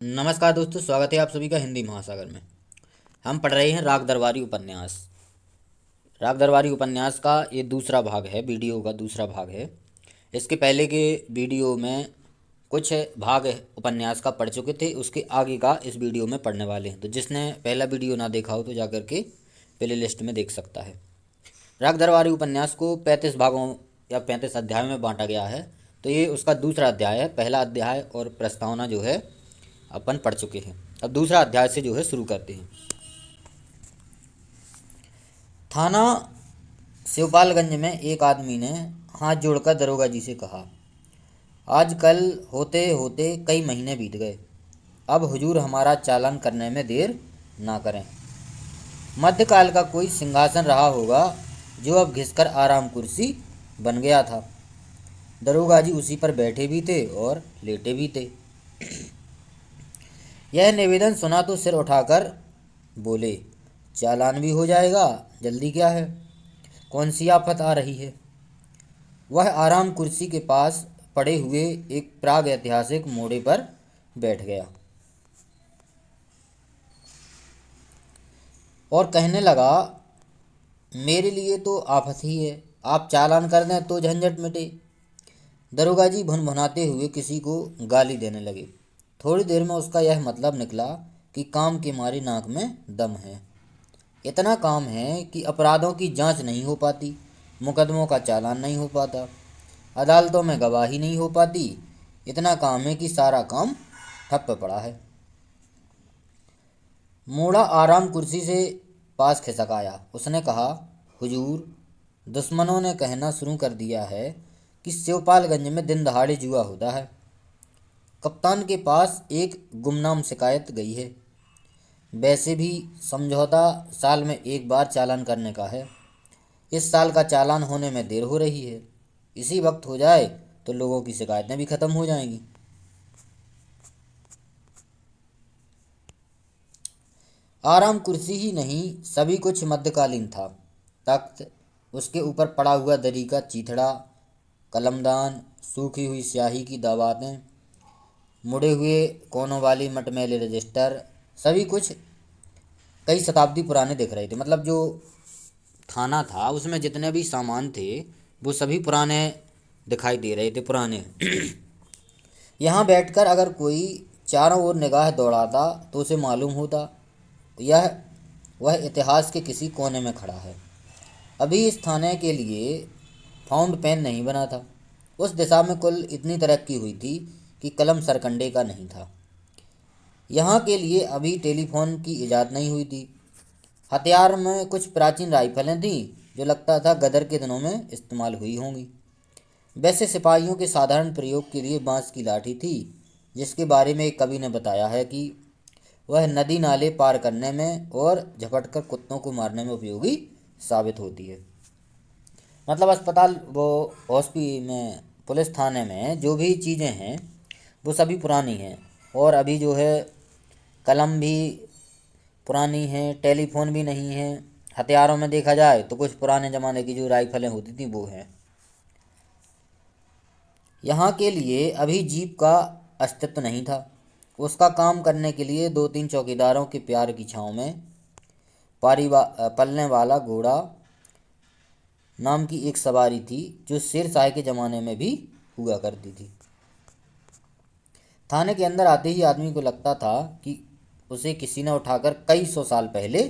नमस्कार दोस्तों, स्वागत है आप सभी का हिंदी महासागर में। हम पढ़ रहे हैं राग दरबारी उपन्यास। राग दरबारी उपन्यास का ये दूसरा भाग है, वीडियो का दूसरा भाग है। इसके पहले के वीडियो में कुछ भाग उपन्यास का पढ़ चुके थे, उसके आगे का इस वीडियो में पढ़ने वाले हैं। तो जिसने पहला वीडियो ना देखा हो तो जाकर के प्ले लिस्ट में देख सकता है। राग दरबारी उपन्यास को 35 भागों या 35 अध्यायों में बांटा गया है। तो ये उसका दूसरा अध्याय है। पहला अध्याय और प्रस्तावना जो है अपन पढ़ चुके हैं। अब दूसरा अध्याय से जो है शुरू करते हैं। थाना शिवपालगंज में एक आदमी ने हाथ जोड़कर दरोगा जी से कहा, आजकल होते होते कई महीने बीत गए। अब हुजूर हमारा चालान करने में देर ना करें। मध्यकाल का कोई सिंहासन रहा होगा जो अब घिसकर आराम कुर्सी बन गया था। दरोगा जी उसी पर बैठे भी थे और लेटे भी थे। यह निवेदन सुना तो सिर उठाकर बोले, चालान भी हो जाएगा, जल्दी क्या है, कौन सी आफत आ रही है। वह आराम कुर्सी के पास पड़े हुए एक प्राग ऐतिहासिक मोड़े पर बैठ गया और कहने लगा, मेरे लिए तो आफत ही है, आप चालान कर दें तो झंझट मिटे। दरोगा जी भुनभुनाते हुए किसी को गाली देने लगे। थोड़ी देर में उसका यह मतलब निकला कि काम के मारे नाक में दम है। इतना काम है कि अपराधों की जांच नहीं हो पाती, मुकदमों का चालान नहीं हो पाता, अदालतों में गवाही नहीं हो पाती। इतना काम है कि सारा काम ठप्प पड़ा है। मूढ़ा आराम कुर्सी से पास खिसक आया। उसने कहा, हुजूर, दुश्मनों ने कहना शुरू कर दिया है कि शिवपालगंज में दिन दहाड़े जुआ होता है। कप्तान के पास एक गुमनाम शिकायत गई है। वैसे भी समझौता साल में एक बार चालान करने का है। इस साल का चालान होने में देर हो रही है। इसी वक्त हो जाए तो लोगों की शिकायतें भी खत्म हो जाएंगी। आराम कुर्सी ही नहीं, सभी कुछ मध्यकालीन था। तख्त, उसके ऊपर पड़ा हुआ दरी का चीथड़ा, कलमदान, सूखी हुई स्याही की दावातें, मुड़े हुए कोनों वाली मटमैले रजिस्टर, सभी कुछ कई शताब्दी पुराने दिख रहे थे। मतलब जो थाना था उसमें जितने भी सामान थे वो सभी पुराने दिखाई दे रहे थे, पुराने। यहाँ बैठकर अगर कोई चारों ओर निगाह दौड़ाता तो उसे मालूम होता यह वह इतिहास के किसी कोने में खड़ा है। अभी इस थाने के लिए फाउंड पेन नहीं बना था। उस दिशा में कुल इतनी तरक्की हुई थी कि कलम सरकंडे का नहीं था। यहाँ के लिए अभी टेलीफोन की इजाज़त नहीं हुई थी। हथियार में कुछ प्राचीन राइफलें थीं जो लगता था गदर के दिनों में इस्तेमाल हुई होंगी। वैसे सिपाहियों के साधारण प्रयोग के लिए बांस की लाठी थी, जिसके बारे में एक कवि ने बताया है कि वह नदी नाले पार करने में और झपटकर कुत्तों को मारने में उपयोगी साबित होती है। मतलब अस्पताल, वो हॉस्पिटल में, पुलिस थाने में जो भी चीज़ें हैं वो सभी पुरानी हैं। और अभी जो है कलम भी पुरानी है, टेलीफोन भी नहीं है। हथियारों में देखा जाए तो कुछ पुराने ज़माने की जो राइफलें होती थी वो हैं। यहाँ के लिए अभी जीप का अस्तित्व नहीं था। उसका काम करने के लिए दो तीन चौकीदारों के प्यार की छाँव में पलने वाला घोड़ा नाम की एक सवारी थी जो शेर शाह के ज़माने में भी हुआ करती थी। थाने के अंदर आते ही आदमी को लगता था कि उसे किसी ने उठाकर कई सौ साल पहले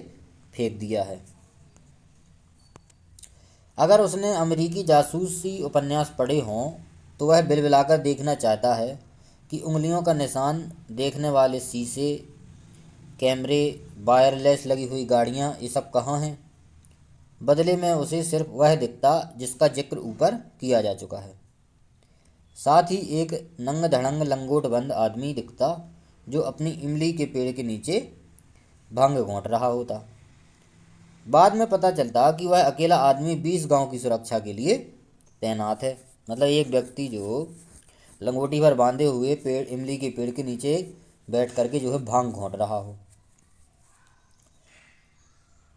फेंक दिया है। अगर उसने अमेरिकी जासूसी उपन्यास पढ़े हों तो वह बिलबिलाकर देखना चाहता है कि उंगलियों का निशान देखने वाले शीशे, कैमरे, वायरलेस लगी हुई गाड़ियाँ, ये सब कहाँ हैं। बदले में उसे सिर्फ वह दिखता जिसका जिक्र ऊपर किया जा चुका है। साथ ही एक नंग धड़ंग लंगोट बंद आदमी दिखता जो अपनी इमली के पेड़ के नीचे भंग घोंट रहा होता। बाद में पता चलता कि वह अकेला आदमी 20 गांव की सुरक्षा के लिए तैनात है। मतलब एक व्यक्ति जो लंगोटी भर बांधे हुए पेड़, इमली के पेड़ के नीचे बैठ करके जो है भांग घोंट रहा हो।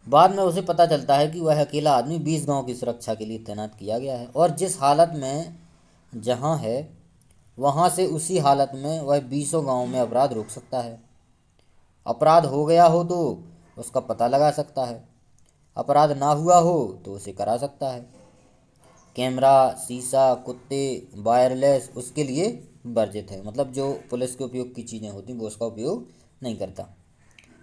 बाद में उसे पता चलता है कि वह अकेला आदमी 20 गांव की सुरक्षा के लिए तैनात किया गया है। और जिस हालत में जहां है वहाँ से उसी हालत में वह 20 गांव में अपराध रोक सकता है। अपराध हो गया हो तो उसका पता लगा सकता है, अपराध ना हुआ हो तो उसे करा सकता है। कैमरा, शीशा, कुत्ते, वायरलेस उसके लिए वर्जित है, मतलब जो पुलिस के उपयोग की चीज़ें होती वो उसका उपयोग नहीं करता।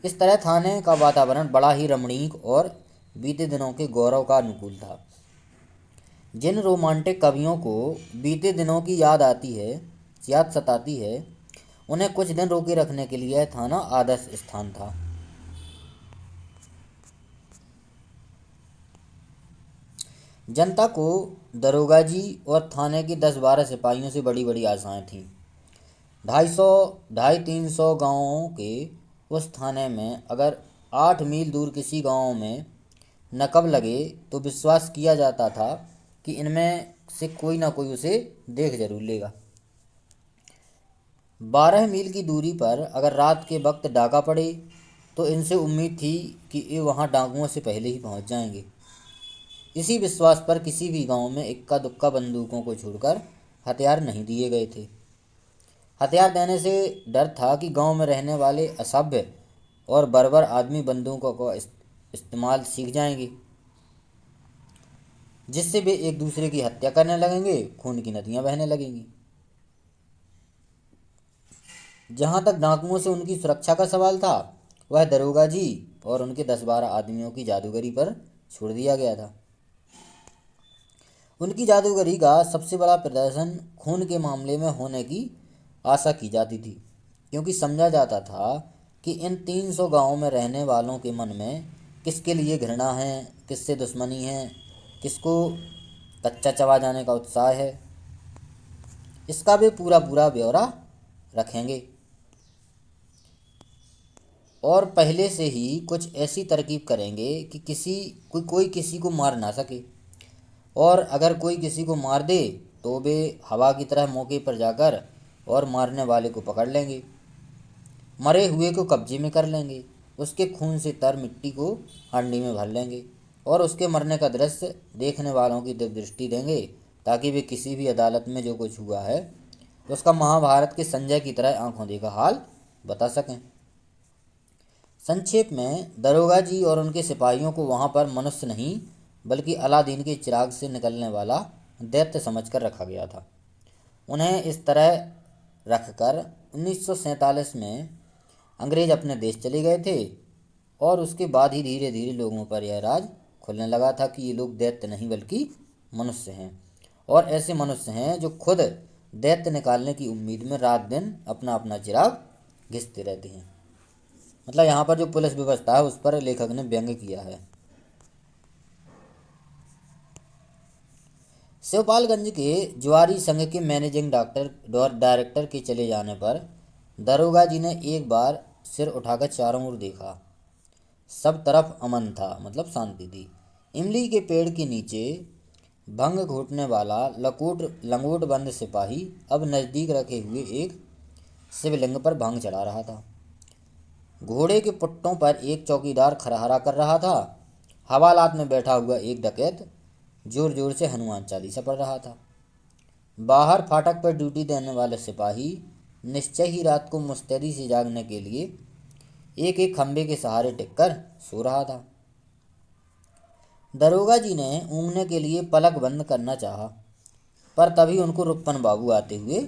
इस तरह थाने का वातावरण बड़ा ही रमणीक और बीते दिनों के गौरव का अनुकूल था। जिन रोमांटिक कवियों को बीते दिनों की याद आती है, याद सताती है, उन्हें कुछ दिन रोके रखने के लिए यह थाना आदर्श स्थान था। जनता को दरोगा जी और थाने के 10-12 सिपाहियों से बड़ी बड़ी आशाएं थीं। 250 250-300 गांवों के उस थाने में अगर 8 मील दूर किसी गांव में नकब लगे तो विश्वास किया जाता था कि इनमें से कोई ना कोई उसे देख जरूर लेगा। 12 मील की दूरी पर अगर रात के वक्त डाका पड़े तो इनसे उम्मीद थी कि ये वहाँ डाकुओं से पहले ही पहुँच जाएंगे। इसी विश्वास पर किसी भी गांव में इक्का दुक्का बंदूकों को छोड़कर हथियार नहीं दिए गए थे। हथियार देने से डर था कि गांव में रहने वाले असभ्य और बर्बर आदमी बंदूकों का इस्तेमाल सीख जाएंगे, जिससे वे एक दूसरे की हत्या करने लगेंगे, खून की नदियां बहने लगेंगी। जहां तक डाकुओं से उनकी सुरक्षा का सवाल था, वह दरोगा जी और उनके 10-12 आदमियों की जादूगरी पर छोड़ दिया गया था। उनकी जादूगरी का सबसे बड़ा प्रदर्शन खून के मामले में होने की आशा की जाती थी, क्योंकि समझा जाता था कि इन 300 गांवों में रहने वालों के मन में किसके लिए घृणा है, किससे दुश्मनी है, किसको कच्चा चबा जाने का उत्साह है, इसका वे पूरा पूरा ब्यौरा रखेंगे और पहले से ही कुछ ऐसी तरकीब करेंगे कि कोई किसी को मार ना सके, और अगर कोई किसी को मार दे तो वे हवा की तरह मौके पर जाकर और मारने वाले को पकड़ लेंगे, मरे हुए को कब्जे में कर लेंगे, उसके खून से तर मिट्टी को हांडी में भर लेंगे और उसके मरने का दृश्य देखने वालों की दिव्य दृष्टि देंगे, ताकि वे किसी भी अदालत में जो कुछ हुआ है उसका महाभारत के संजय की तरह आंखों देखा हाल बता सकें। संक्षेप में दरोगा जी और उनके सिपाहियों को वहाँ पर मनुष्य नहीं बल्कि अलादीन के चिराग से निकलने वाला दैत्य समझकर रखा गया था। उन्हें इस तरह रखकर 1947 में अंग्रेज अपने देश चले गए थे और उसके बाद ही धीरे धीरे लोगों पर यह राज खुलने लगा था कि ये लोग दैत्य नहीं बल्कि मनुष्य हैं, और ऐसे मनुष्य हैं जो खुद दैत्य निकालने की उम्मीद में रात दिन अपना अपना चिराग घिसते रहते हैं। मतलब यहाँ पर जो पुलिस व्यवस्था है उस पर लेखक ने व्यंग्य किया है। शिवपालगंज के ज्वारी संघ के मैनेजिंग डायरेक्टर के चले जाने पर दरोगा जी ने एक बार सिर उठाकर चारों ओर देखा। सब तरफ अमन था, मतलब शांति थी। इमली के पेड़ के नीचे भंग घोटने वाला लंगोट बंद सिपाही अब नज़दीक रखे हुए एक शिवलिंग पर भंग चढ़ा रहा था। घोड़े के पुट्टों पर एक चौकीदार खरहरा कर रहा था। हवालात में बैठा हुआ एक डकैत जोर जोर से हनुमान चालीसा पढ़ रहा था। बाहर फाटक पर ड्यूटी देने वाले सिपाही निश्चय ही रात को मुस्तैदी से जागने के लिए एक एक खंबे के सहारे टिककर सो रहा था। दरोगा जी ने ऊँघने के लिए पलक बंद करना चाहा, पर तभी उनको रुपन बाबू आते हुए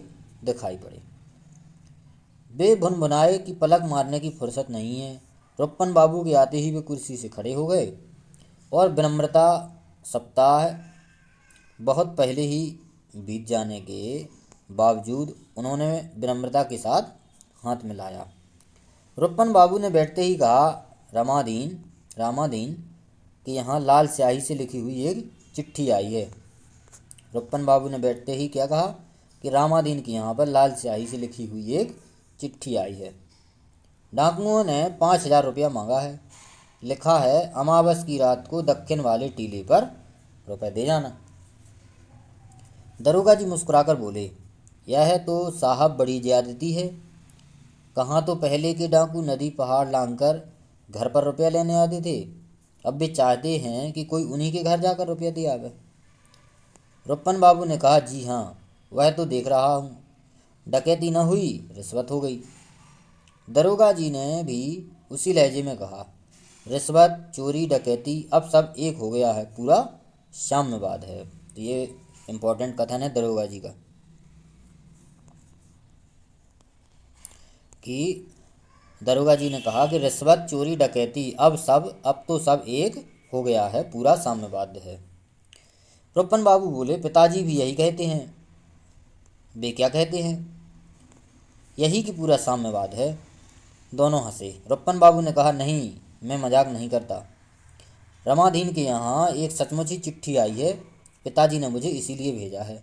दिखाई पड़े। वे भुनभुनाए कि पलक मारने की फुर्सत नहीं है। रुपन बाबू के आते ही वे कुर्सी से खड़े हो गए और विनम्रता सप्ताह बहुत पहले ही बीत जाने के बावजूद उन्होंने विनम्रता के साथ हाथ मिलाया। रुपन बाबू ने बैठते ही कहा, रामादीन कि यहाँ लाल स्याही से लिखी हुई एक चिट्ठी आई है। रुपन बाबू ने बैठते ही क्या कहा कि रामादीन की यहाँ पर लाल स्याही से लिखी हुई एक चिट्ठी आई है। डाकुओं ने 5,000 रुपया मांगा है। लिखा है अमावस की रात को दक्षिण वाले टीले पर रुपए दे जाना। दरोगा जी मुस्कुराकर बोले, यह तो साहब बड़ी ज्यादती है। कहाँ तो पहले के डाकू नदी पहाड़ लांघकर घर पर रुपया लेने आते थे, अब वे चाहते हैं कि कोई उन्हीं के घर जाकर रुपया दे आवे। रुपन बाबू ने कहा, जी हाँ, वह तो देख रहा हूँ। डकैती न हुई, रिश्वत हो गई। दरोगा जी ने भी उसी लहजे में कहा, रिश्वत चोरी डकैती अब सब एक हो गया है, पूरा साम्यवाद है। तो ये इम्पोर्टेंट कथन है दरोगा जी का कि दरोगा जी ने कहा कि रिश्वत चोरी डकैती अब तो सब एक हो गया है, पूरा साम्यवाद है। रुपन बाबू बोले, पिताजी भी यही कहते हैं। वे क्या कहते हैं? यही कि पूरा साम्यवाद है। दोनों हंसे। रुपन बाबू ने कहा, नहीं, मैं मजाक नहीं करता। रमाधीन के यहाँ एक सचमुच ही चिट्ठी आई है, पिताजी ने मुझे इसीलिए भेजा है।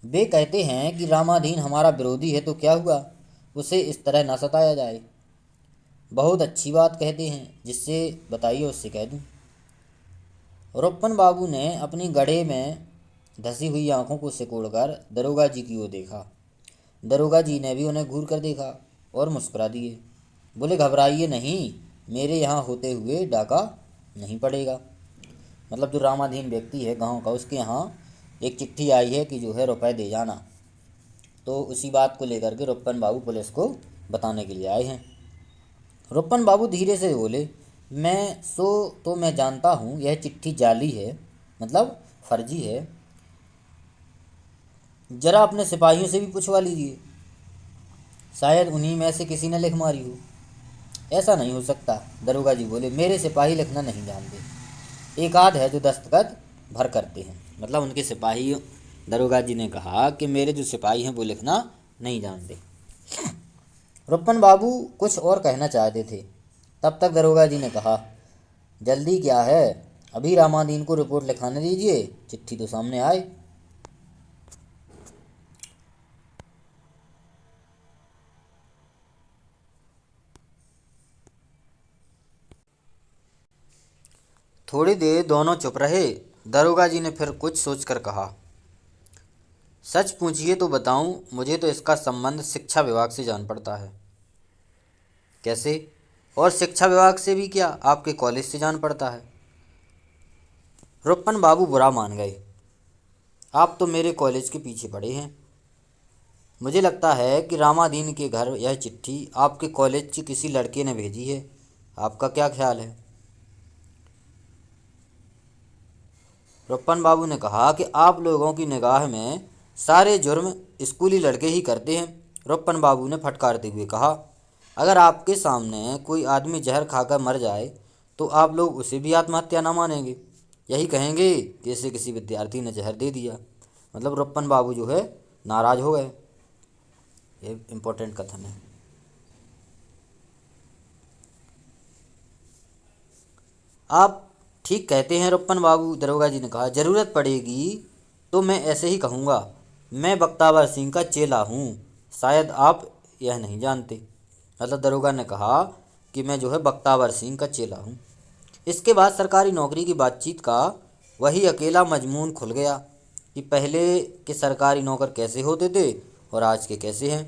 वे कहते हैं कि रामाधीन हमारा विरोधी है, तो क्या हुआ, उसे इस तरह न सताया जाए। बहुत अच्छी बात कहते हैं, जिससे बताइए, उससे कह दूं। रुपन बाबू ने अपनी गड़े में धसी हुई आंखों को सिकोड़कर दरोगा जी की ओर देखा। दरोगा जी ने भी उन्हें घूर कर देखा और मुस्कुरा दिए। बोले, घबराइए नहीं, मेरे यहाँ होते हुए डाका नहीं पड़ेगा। मतलब जो रामाधीन व्यक्ति है गांव का, उसके यहाँ एक चिट्ठी आई है कि जो है रुपए दे जाना। तो उसी बात को लेकर के रुपन बाबू पुलिस को बताने के लिए आए हैं। रुपन बाबू धीरे से बोले, मैं जानता हूँ यह चिट्ठी जाली है, मतलब फर्जी है। जरा अपने सिपाहियों से भी पूछवा लीजिए, शायद उन्हीं में से किसी ने लिख मारी हो। ऐसा नहीं हो सकता, दरोगा जी बोले, मेरे सिपाही लिखना नहीं जानते, एक आध है जो दस्तखत भर करते हैं। मतलब उनके सिपाही, दरोगा जी ने कहा कि मेरे जो सिपाही हैं वो लिखना नहीं जानते। रुपन बाबू कुछ और कहना चाहते थे, तब तक दरोगा जी ने कहा, जल्दी क्या है, अभी रामादीन को रिपोर्ट लिखाने दीजिए, चिट्ठी तो सामने आए। थोड़ी देर दोनों चुप रहे। दरोगा जी ने फिर कुछ सोचकर कहा, सच पूछिए तो बताऊं, मुझे तो इसका संबंध शिक्षा विभाग से जान पड़ता है। कैसे? और शिक्षा विभाग से भी क्या, आपके कॉलेज से जान पड़ता है। रुपन बाबू बुरा मान गए। आप तो मेरे कॉलेज के पीछे पड़े हैं। मुझे लगता है कि रामादीन के घर यह चिट्ठी आपके कॉलेज के किसी लड़के ने भेजी है। आपका क्या ख्याल है? रुपन बाबू ने कहा कि आप लोगों की निगाह में सारे जुर्म स्कूली लड़के ही करते हैं। रुपन बाबू ने फटकारते हुए कहा, अगर आपके सामने कोई आदमी जहर खाकर मर जाए तो आप लोग उसे भी आत्महत्या ना मानेंगे, यही कहेंगे कि इसे किसी विद्यार्थी ने जहर दे दिया। मतलब रुपन बाबू जो है नाराज हो गए। ये इम्पोर्टेंट कथन है। आप ठीक कहते हैं रुपन बाबू, दरोगा जी ने कहा, ज़रूरत पड़ेगी तो मैं ऐसे ही कहूँगा। मैं बख्तावर सिंह का चेला हूँ, शायद आप यह नहीं जानते। मतलब दरोगा ने कहा कि मैं जो है बख्तावर सिंह का चेला हूँ। इसके बाद सरकारी नौकरी की बातचीत का वही अकेला मजमून खुल गया कि पहले के सरकारी नौकर कैसे होते थे और आज के कैसे हैं।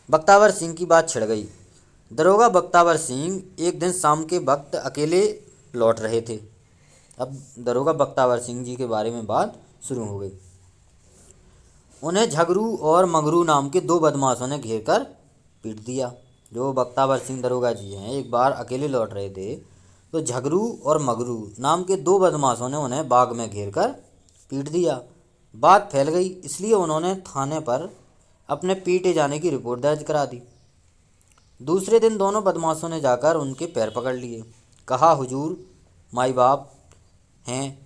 बख्तावर सिंह की बात छिड़ गई। दरोगा बख्तावर सिंह एक दिन शाम के वक्त अकेले लौट रहे थे। अब दरोगा बख्तावर सिंह जी के बारे में बात शुरू हो गई। उन्हें झगरू और मगरू नाम के दो बदमाशों ने घेर कर पीट दिया। जो बख्तावर सिंह दरोगा जी हैं, एक बार अकेले लौट रहे थे तो झगरू और मगरू नाम के दो बदमाशों ने उन्हें बाग में घेर कर पीट दिया। बात फैल गई, इसलिए उन्होंने थाने पर अपने पीटे जाने की रिपोर्ट दर्ज करा दी। दूसरे दिन दोनों बदमाशों ने जाकर उनके पैर पकड़ लिए। कहा, हुजूर माई बाप हैं,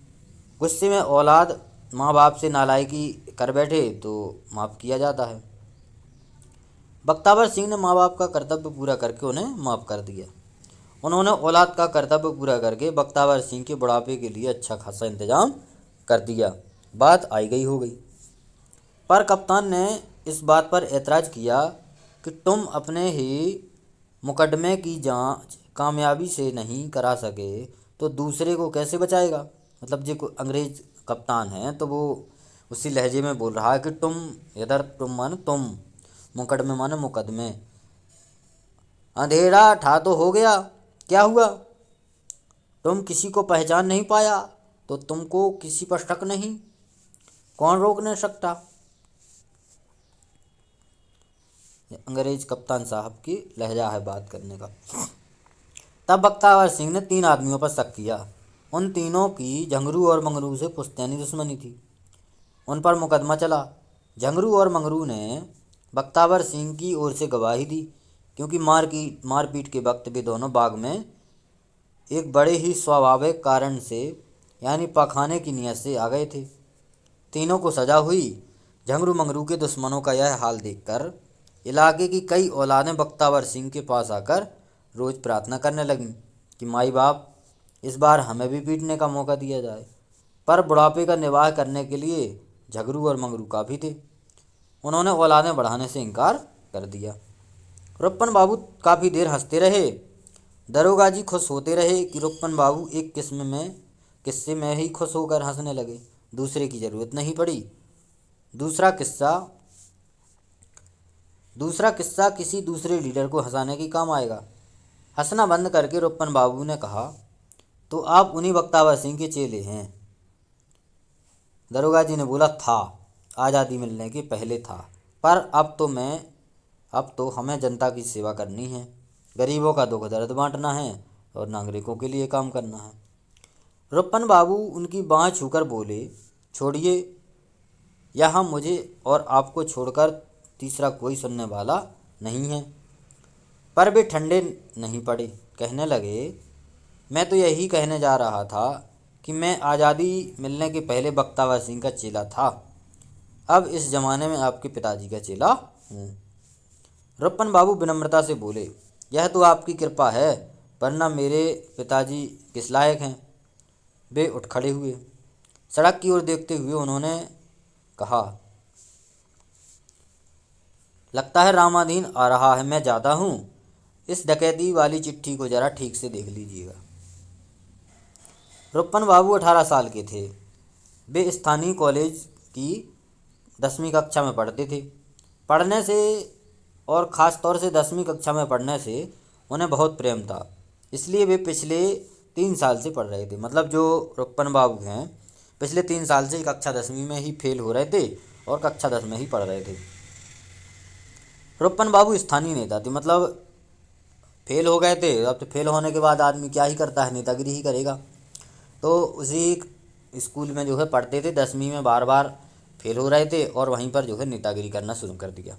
गुस्से में औलाद माँ बाप से नालायकी कर बैठे तो माफ़ किया जाता है। बख्तावर सिंह ने माँ बाप का कर्तव्य पूरा करके उन्हें माफ़ कर दिया। उन्होंने औलाद का कर्तव्य पूरा करके बख्तावर सिंह के बुढ़ापे के लिए अच्छा खासा इंतजाम कर दिया। बात आई गई हो गई। पर कप्तान ने इस बात पर ऐतराज़ किया कि तुम अपने ही मुकदमे की जांच कामयाबी से नहीं करा सके तो दूसरे को कैसे बचाएगा। मतलब जो अंग्रेज कप्तान हैं तो वो उसी लहजे में बोल रहा है कि तुम इधर, तुम माने तुम, मुकदमे माने मुकदमे। अंधेरा ठा तो हो गया, क्या हुआ? तुम किसी को पहचान नहीं पाया तो तुमको किसी पर शक नहीं, कौन रोक नहीं सकता। अंग्रेज कप्तान साहब की लहजा है बात करने का। तब बख्तावर सिंह ने 3 आदमियों पर शक किया। उन तीनों की झंगरू और मंगरू से पुश्तैनी दुश्मनी थी। उन पर मुकदमा चला। झंगरू और मंगरू ने बख्तावर सिंह की ओर से गवाही दी, क्योंकि मारपीट के वक्त वे दोनों बाग में एक बड़े ही स्वाभाविक कारण से यानी पखाने की नीयत से आ गए थे। तीनों को सजा हुई। झंगरू मंगरू के दुश्मनों का यह हाल देखकर इलाके की कई औलादें बख्तावर सिंह के पास आकर रोज़ प्रार्थना करने लगीं कि माई बाप, इस बार हमें भी पीटने का मौका दिया जाए। पर बुढ़ापे का निर्वाह करने के लिए झगरू और मंगरू काफ़ी थे। उन्होंने औलादें बढ़ाने से इनकार कर दिया। रुपन बाबू काफ़ी देर हंसते रहे। दरोगा जी खुश होते रहे कि रुपन बाबू एक किस्से में ही खुश होकर हंसने लगे। दूसरे की ज़रूरत नहीं पड़ी। दूसरा किस्सा किसी दूसरे लीडर को हंसाने के काम आएगा। हंसना बंद करके रुपन बाबू ने कहा, तो आप उन्हीं बख्तावर सिंह के चेले हैं? दरोगा जी ने बोला, था, आज़ादी मिलने के पहले था, पर अब तो हमें जनता की सेवा करनी है, गरीबों का दुख दर्द बांटना है और नागरिकों के लिए काम करना है। रुपन बाबू उनकी बाँह छूकर बोले, छोड़िए, यहाँ मुझे और आपको छोड़कर तीसरा कोई सुनने वाला नहीं है। पर वे ठंडे नहीं पड़े। कहने लगे, मैं तो यही कहने जा रहा था कि मैं आज़ादी मिलने के पहले बख्तावर सिंह का चेला था, अब इस ज़माने में आपके पिताजी का चेला हूँ। रुपन बाबू विनम्रता से बोले, यह तो आपकी कृपा है, वरना मेरे पिताजी किस लायक हैं। वे उठ खड़े हुए। सड़क की ओर देखते हुए उन्होंने कहा, लगता है रामाधीन आ रहा है, मैं जाता हूँ। इस डकैती वाली चिट्ठी को जरा ठीक से देख लीजिएगा। रुपन बाबू 18 साल के थे। वे स्थानीय कॉलेज की 10वीं कक्षा में पढ़ते थे। पढ़ने से और ख़ास तौर से 10वीं कक्षा में पढ़ने से उन्हें बहुत प्रेम था। इसलिए वे पिछले 3 साल से पढ़ रहे थे। मतलब जो रुपन बाबू हैं, पिछले 3 साल से कक्षा 10वीं में ही फेल हो रहे थे और कक्षा 10 में ही पढ़ रहे थे। रुपन बाबू स्थानीय नेता थे। मतलब फेल हो गए थे, अब तो फेल होने के बाद आदमी क्या ही करता है, नेतागिरी ही करेगा। तो उसी स्कूल में जो है पढ़ते थे, 10वीं में बार बार फेल हो रहे थे और वहीं पर जो है नेतागिरी करना शुरू कर दिया।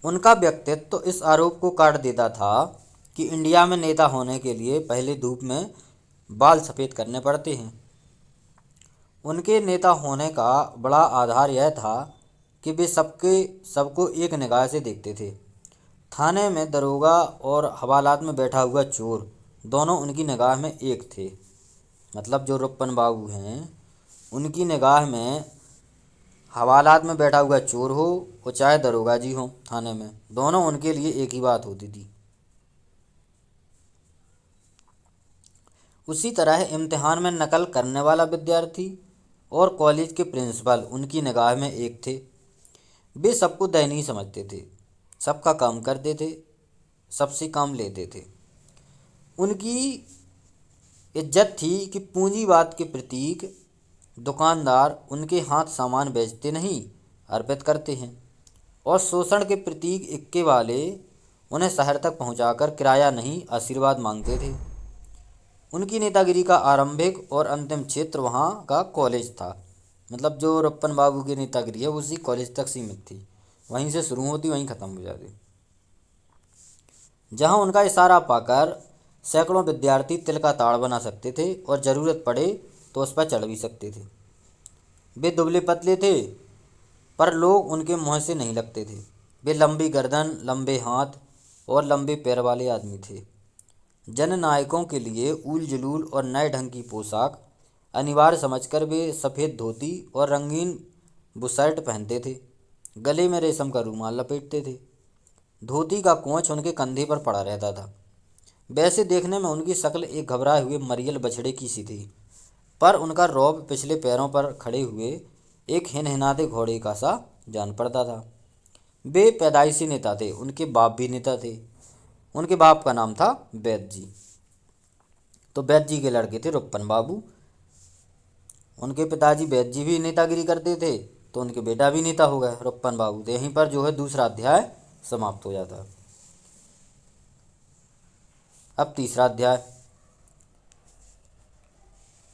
उनका व्यक्तित्व तो इस आरोप को काट देता था कि इंडिया में नेता होने के लिए पहले धूप में बाल सफ़ेद करने पड़ते हैं। उनके नेता होने का बड़ा आधार यह था कि वे सबको एक निगाह से देखते थे। थाने में दरोगा और हवालात में बैठा हुआ चोर दोनों उनकी निगाह में एक थे। मतलब जो रुपन बाबू हैं, उनकी निगाह में हवालात में बैठा हुआ चोर हो और चाहे दरोगा जी हो थाने में, दोनों उनके लिए एक ही बात होती थी। उसी तरह इम्तिहान में नकल करने वाला विद्यार्थी और कॉलेज के प्रिंसिपल उनकी निगाह में एक थे। वे सबको दयनीय समझते थे, सबका काम करते थे, सबसे काम लेते थे। उनकी इज्जत थी कि पूंजीवाद के प्रतीक दुकानदार उनके हाथ सामान बेचते नहीं, अर्पित करते हैं, और शोषण के प्रतीक इक्के वाले उन्हें शहर तक पहुंचाकर किराया नहीं, आशीर्वाद मांगते थे। उनकी नेतागिरी का आरंभिक और अंतिम क्षेत्र वहाँ का कॉलेज था। मतलब जो रुपन बाबू की नेतागिरी है उसी कॉलेज तक सीमित थी, वहीं से शुरू होती वहीं ख़त्म हो जाती। जहाँ उनका इशारा पाकर सैकड़ों विद्यार्थी तिल का ताड़ बना सकते थे और ज़रूरत पड़े तो उस पर चढ़ भी सकते थे। वे दुबले पतले थे, पर लोग उनके मुँह से नहीं लगते थे। वे लंबी गर्दन, लंबे हाथ और लंबे पैर वाले आदमी थे। जननायकों के लिए ऊल जलूल और नए ढंग की पोशाक अनिवार्य समझकर वे सफ़ेद धोती और रंगीन बुशर्ट पहनते थे। गले में रेशम का रूमाल लपेटते थे। धोती का कोंच उनके कंधे पर पड़ा रहता था। वैसे देखने में उनकी शक्ल एक घबराए हुए मरियल बछड़े की सी थी, पर उनका रौब पिछले पैरों पर खड़े हुए एक हिनहिनाते घोड़े का सा जान पड़ता था। वे पैदाइशी नेता थे। उनके बाप भी नेता थे। उनके बाप का नाम था वैद्य जी। तो वैद्य जी के लड़के थे रुपन बाबू। उनके पिताजी वैद्य जी भी नेतागिरी करते थे तो उनके बेटा भी नेता हो गए रुक्पन बाबू। तो यहीं पर जो है दूसरा अध्याय समाप्त हो जाता है। अब तीसरा अध्याय।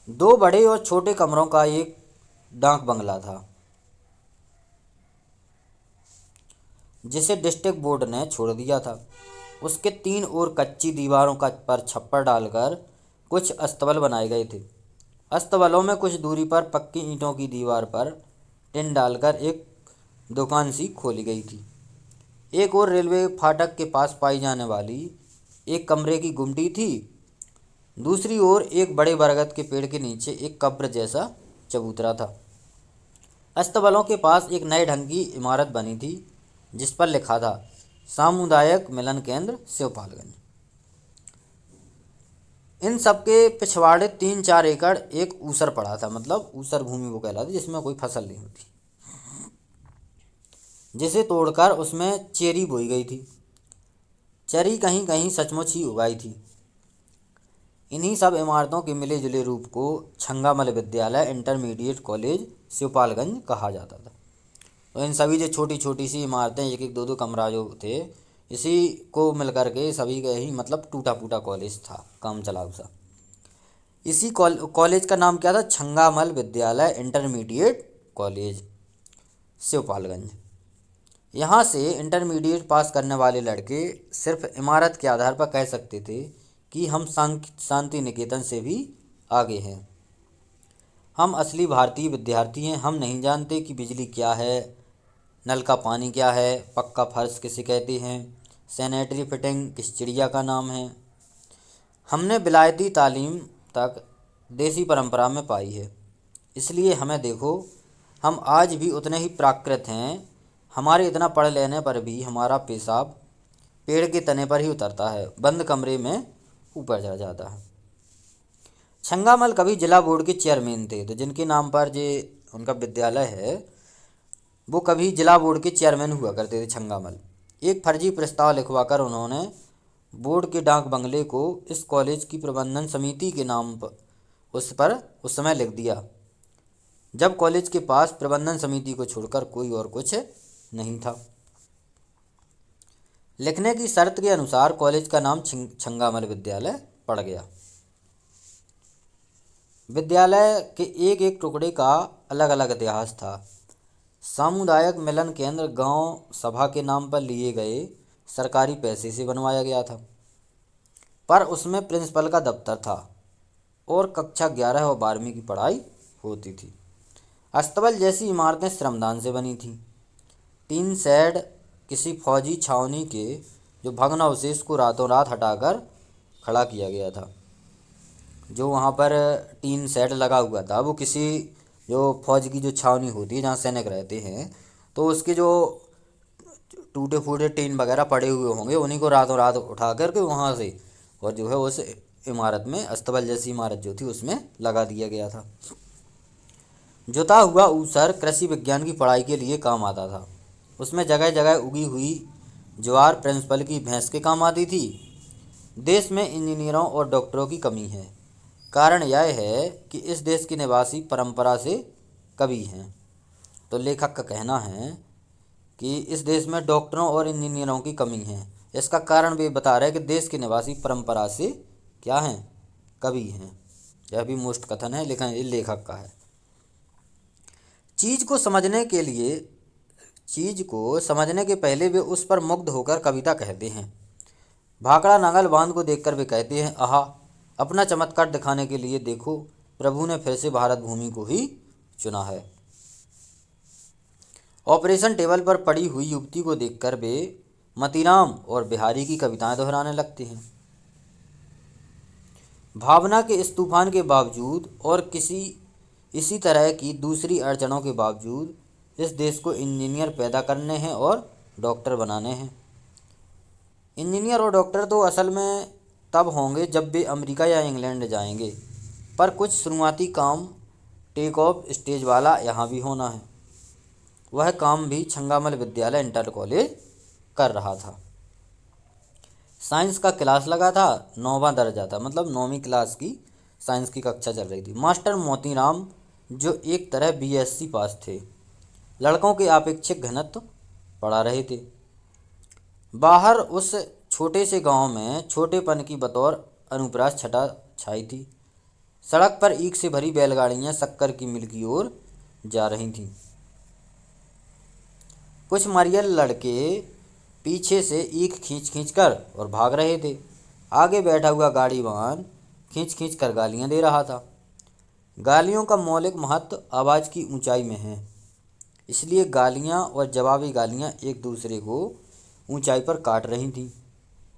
दो बड़े और छोटे कमरों का एक डाक बंगला था, जिसे डिस्ट्रिक्ट बोर्ड ने छोड़ दिया था। उसके तीन ओर कच्ची दीवारों का पर छप्पर डालकर कुछ अस्तबल बनाए गए थे। अस्तबलों में कुछ दूरी पर पक्की ईंटों की दीवार पर टिन डालकर एक दुकान सी खोली गई थी। एक और रेलवे फाटक के पास पाई जाने वाली एक कमरे की गुमटी थी। दूसरी ओर एक बड़े बरगद के पेड़ के नीचे एक कब्र जैसा चबूतरा था। अस्तबलों के पास एक नए ढंग की इमारत बनी थी, जिस पर लिखा था सामुदायिक मिलन केंद्र शिवपालगंज। इन सब के पिछवाड़े 3-4 एकड़ एक ऊसर पड़ा था, मतलब ऊसर भूमि वो कहलाती जिसमें कोई फसल नहीं होती, जिसे तोड़कर उसमें चेरी बोई गई थी। चरी कहीं कहीं सचमुच ही उगाई थी। इन्हीं सब इमारतों के मिले जुले रूप को छंगामल विद्यालय इंटरमीडिएट कॉलेज शिवपालगंज कहा जाता था। तो इन सभी जो छोटी छोटी सी इमारतें, एक एक दो दो कमरा जो थे, इसी को मिलकर के सभी का ही मतलब टूटा फूटा कॉलेज था, काम चलाऊ सा। इसी कॉलेज का नाम क्या था? छंगामल विद्यालय इंटरमीडिएट कॉलेज शिवपालगंज। यहाँ से इंटरमीडिएट पास करने वाले लड़के सिर्फ इमारत के आधार पर कह सकते थे कि हम शांति निकेतन से भी आगे हैं। हम असली भारतीय विद्यार्थी हैं। हम नहीं जानते कि बिजली क्या है, नल का पानी क्या है, पक्का फर्श किसे कहते हैं, सैनिटरी फिटिंग किस चिड़िया का नाम है। हमने विलायती तालीम तक देसी परंपरा में पाई है, इसलिए हमें देखो, हम आज भी उतने ही प्राकृत हैं। हमारे इतना पढ़ लेने पर भी हमारा पेशाब पेड़ के तने पर ही उतरता है, बंद कमरे में ऊपर चढ़ जाता है। छंगामल कभी जिला बोर्ड के चेयरमैन थे, तो जिनके नाम पर जे उनका विद्यालय है वो कभी जिला बोर्ड के चेयरमैन हुआ करते थे छंगामल। एक फर्जी प्रस्ताव लिखवाकर उन्होंने बोर्ड के डाक बंगले को इस कॉलेज की प्रबंधन समिति के नाम पर उस समय लिख दिया, जब कॉलेज के पास प्रबंधन समिति को छोड़कर कोई और कुछ नहीं था। लिखने की शर्त के अनुसार कॉलेज का नाम छंगामल विद्यालय पड़ गया। विद्यालय के एक एक टुकड़े का अलग अलग इतिहास था। सामुदायिक मिलन केंद्र गांव सभा के नाम पर लिए गए सरकारी पैसे से बनवाया गया था, पर उसमें प्रिंसिपल का दफ्तर था और कक्षा 11 और 12वीं की पढ़ाई होती थी। अस्तबल जैसी इमारतें श्रमदान से बनी थीं। 3 शेड किसी फौजी छावनी के जो भग्नावशेष को रातों रात हटाकर खड़ा किया गया था। जो वहाँ पर 3 शेड लगा हुआ था वो किसी जो फौज की जो छावनी होती है जहाँ सैनिक रहते हैं, तो उसके जो टूटे फूटे टीन वगैरह पड़े हुए होंगे उन्हीं को रातों रात उठा करके वहाँ से और जो है उस इमारत में, अस्तबल जैसी इमारत जो थी उसमें लगा दिया गया था। जुता हुआ ऊसर कृषि विज्ञान की पढ़ाई के लिए काम आता था। उसमें जगह जगह उगी हुई ज्वार प्रिंसिपल की भैंस के काम आती थी। देश में इंजीनियरों और डॉक्टरों की कमी है। कारण यह है कि इस देश के निवासी परंपरा से कवि हैं। तो लेखक का कहना है कि इस देश में डॉक्टरों और इंजीनियरों की कमी है। इसका कारण भी बता रहे हैं कि देश के निवासी परंपरा से क्या हैं? कवि हैं। यह भी मुष्ट कथन है, लेकिन ये लेखक का है। चीज़ को समझने के पहले वे उस पर मुग्ध होकर कविता कहते हैं। भाखड़ा नांगल बांध को देखकर वे कहते हैं, आहा, अपना चमत्कार दिखाने के लिए देखो, प्रभु ने फिर से भारत भूमि को ही चुना है। ऑपरेशन टेबल पर पड़ी हुई युवती को देखकर वे मतीराम और बिहारी की कविताएं दोहराने लगते हैं। भावना के इस तूफान के बावजूद और इसी तरह की दूसरी अड़चनों के बावजूद इस देश को इंजीनियर पैदा करने हैं और डॉक्टर बनाने हैं। इंजीनियर और डॉक्टर तो असल में तब होंगे जब वे अमेरिका या इंग्लैंड जाएंगे, पर कुछ शुरुआती काम टेक ऑफ स्टेज वाला यहाँ भी होना है। वह काम भी छंगामल विद्यालय इंटर कॉलेज कर रहा था। साइंस का क्लास लगा था, 9वां दर्जा था, मतलब 9वीं क्लास की साइंस की कक्षा चल रही थी। मास्टर मोतीराम जो एक तरह बीएससी पास थे, लड़कों के अपेक्षित घनत्व बढ़ा रहे थे। बाहर उस छोटे से गांव में छोटेपन की बतौर अनुप्रास छटा छाई थी। सड़क पर ईख से भरी बैलगाड़ियां शक्कर की मिल की ओर जा रही थीं। कुछ मरियल लड़के पीछे से ईख खींच खींच कर और भाग रहे थे। आगे बैठा हुआ गाड़ीवान खींच खींच कर गालियां दे रहा था। गालियों का मौलिक महत्व आवाज़ की ऊंचाई में है, इसलिए गालियां और जवाबी गालियां एक दूसरे को ऊंचाई पर काट रही थीं